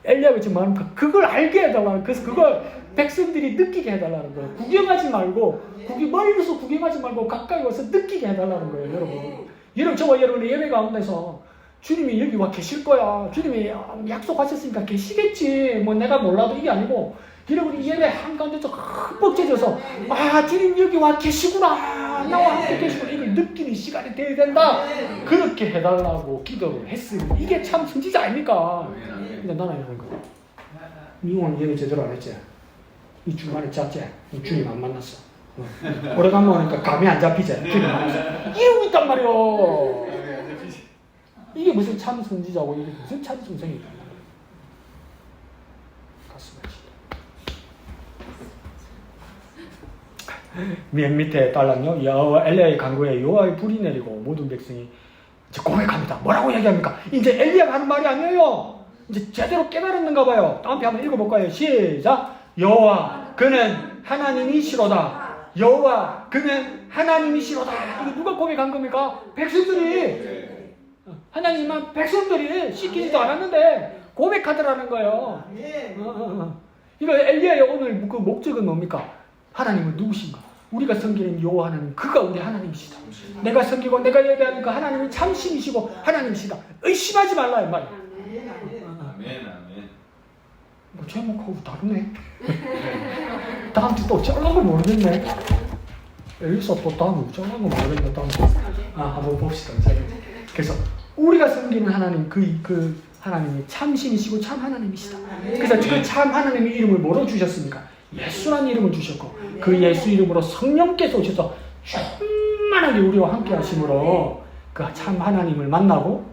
엘리야가 지금 말합니까? 그걸 알게 해달라는, 그래서 그걸 백성들이 느끼게 해달라는 거예요. 구경하지 말고, 멀리서 구경하지 말고 가까이 와서 느끼게 해달라는 거예요, 여러분. 저와 여러분의 예배 가운데서 주님이 여기 와 계실 거야. 주님이 약속하셨으니까 계시겠지. 뭐 내가 몰라도 이게 아니고, 여러분이 예배 한가운데서 흠뻑 젖어서, 주님 여기 와 계시구나. 나와 함께 계시구나. 이걸 느끼는 시간이 돼야 된다. 그렇게 해달라고 기도를 했으니, 이게 참 선지자 아닙니까? 근데 나는 이러는 거야. 니 오늘 예배 제대로 안 했지? 이 주말에 잤지? 이 주님 안 만났어. 오래간만에 오니까 감이 안 잡히지? 주님 안 만났어. 이러고 있단 말이오. 이게 무슨 참 선지자고, 이게 무슨 참 중생이다. 가슴을 치다. 맨 밑에 딸랑요. 여호와 엘리야의 간구에 여호와의 불이 내리고 모든 백성이 이제 고백합니다. 뭐라고 얘기합니까? 이제 엘리야가 하는 말이 아니에요. 이제 제대로 깨달았는가 봐요. 다음 편 한번 읽어볼까요? 시작. 여호와 그는 하나님이시로다. 여호와 그는 하나님이시로다. 이거 누가 고백한 겁니까? 백성들이. 하나님은 백성들이 시키지도 않았는데 고백하더라는 거예요. 이거 엘리야의 오늘 그 목적은 뭡니까? 하나님은 누구신가? 우리가 섬기는 요 하나님, 그가 우리 하나님이시다. 내가 섬기고 내가 예배하는 그 하나님이 참신이시고 하나님이시다. 의심하지 말라 이 말이야. 아멘, 아멘. 뭐 제목하고 다르네. 다음 주 또 짤난 거 모르겠네. 여기서 또 다음 주 짤난 거 모르겠네. 다음 주. 한번 봅시다. 그래서 우리가 섬기는 하나님, 그 하나님이 참신이시고 참 하나님이시다. 그래서 그 참 하나님의 이름을 뭐로 주셨습니까? 예수라는 이름을 주셨고, 그 예수 이름으로 성령께서 오셔서 충만하게 우리와 함께 하심으로 그 참 하나님을 만나고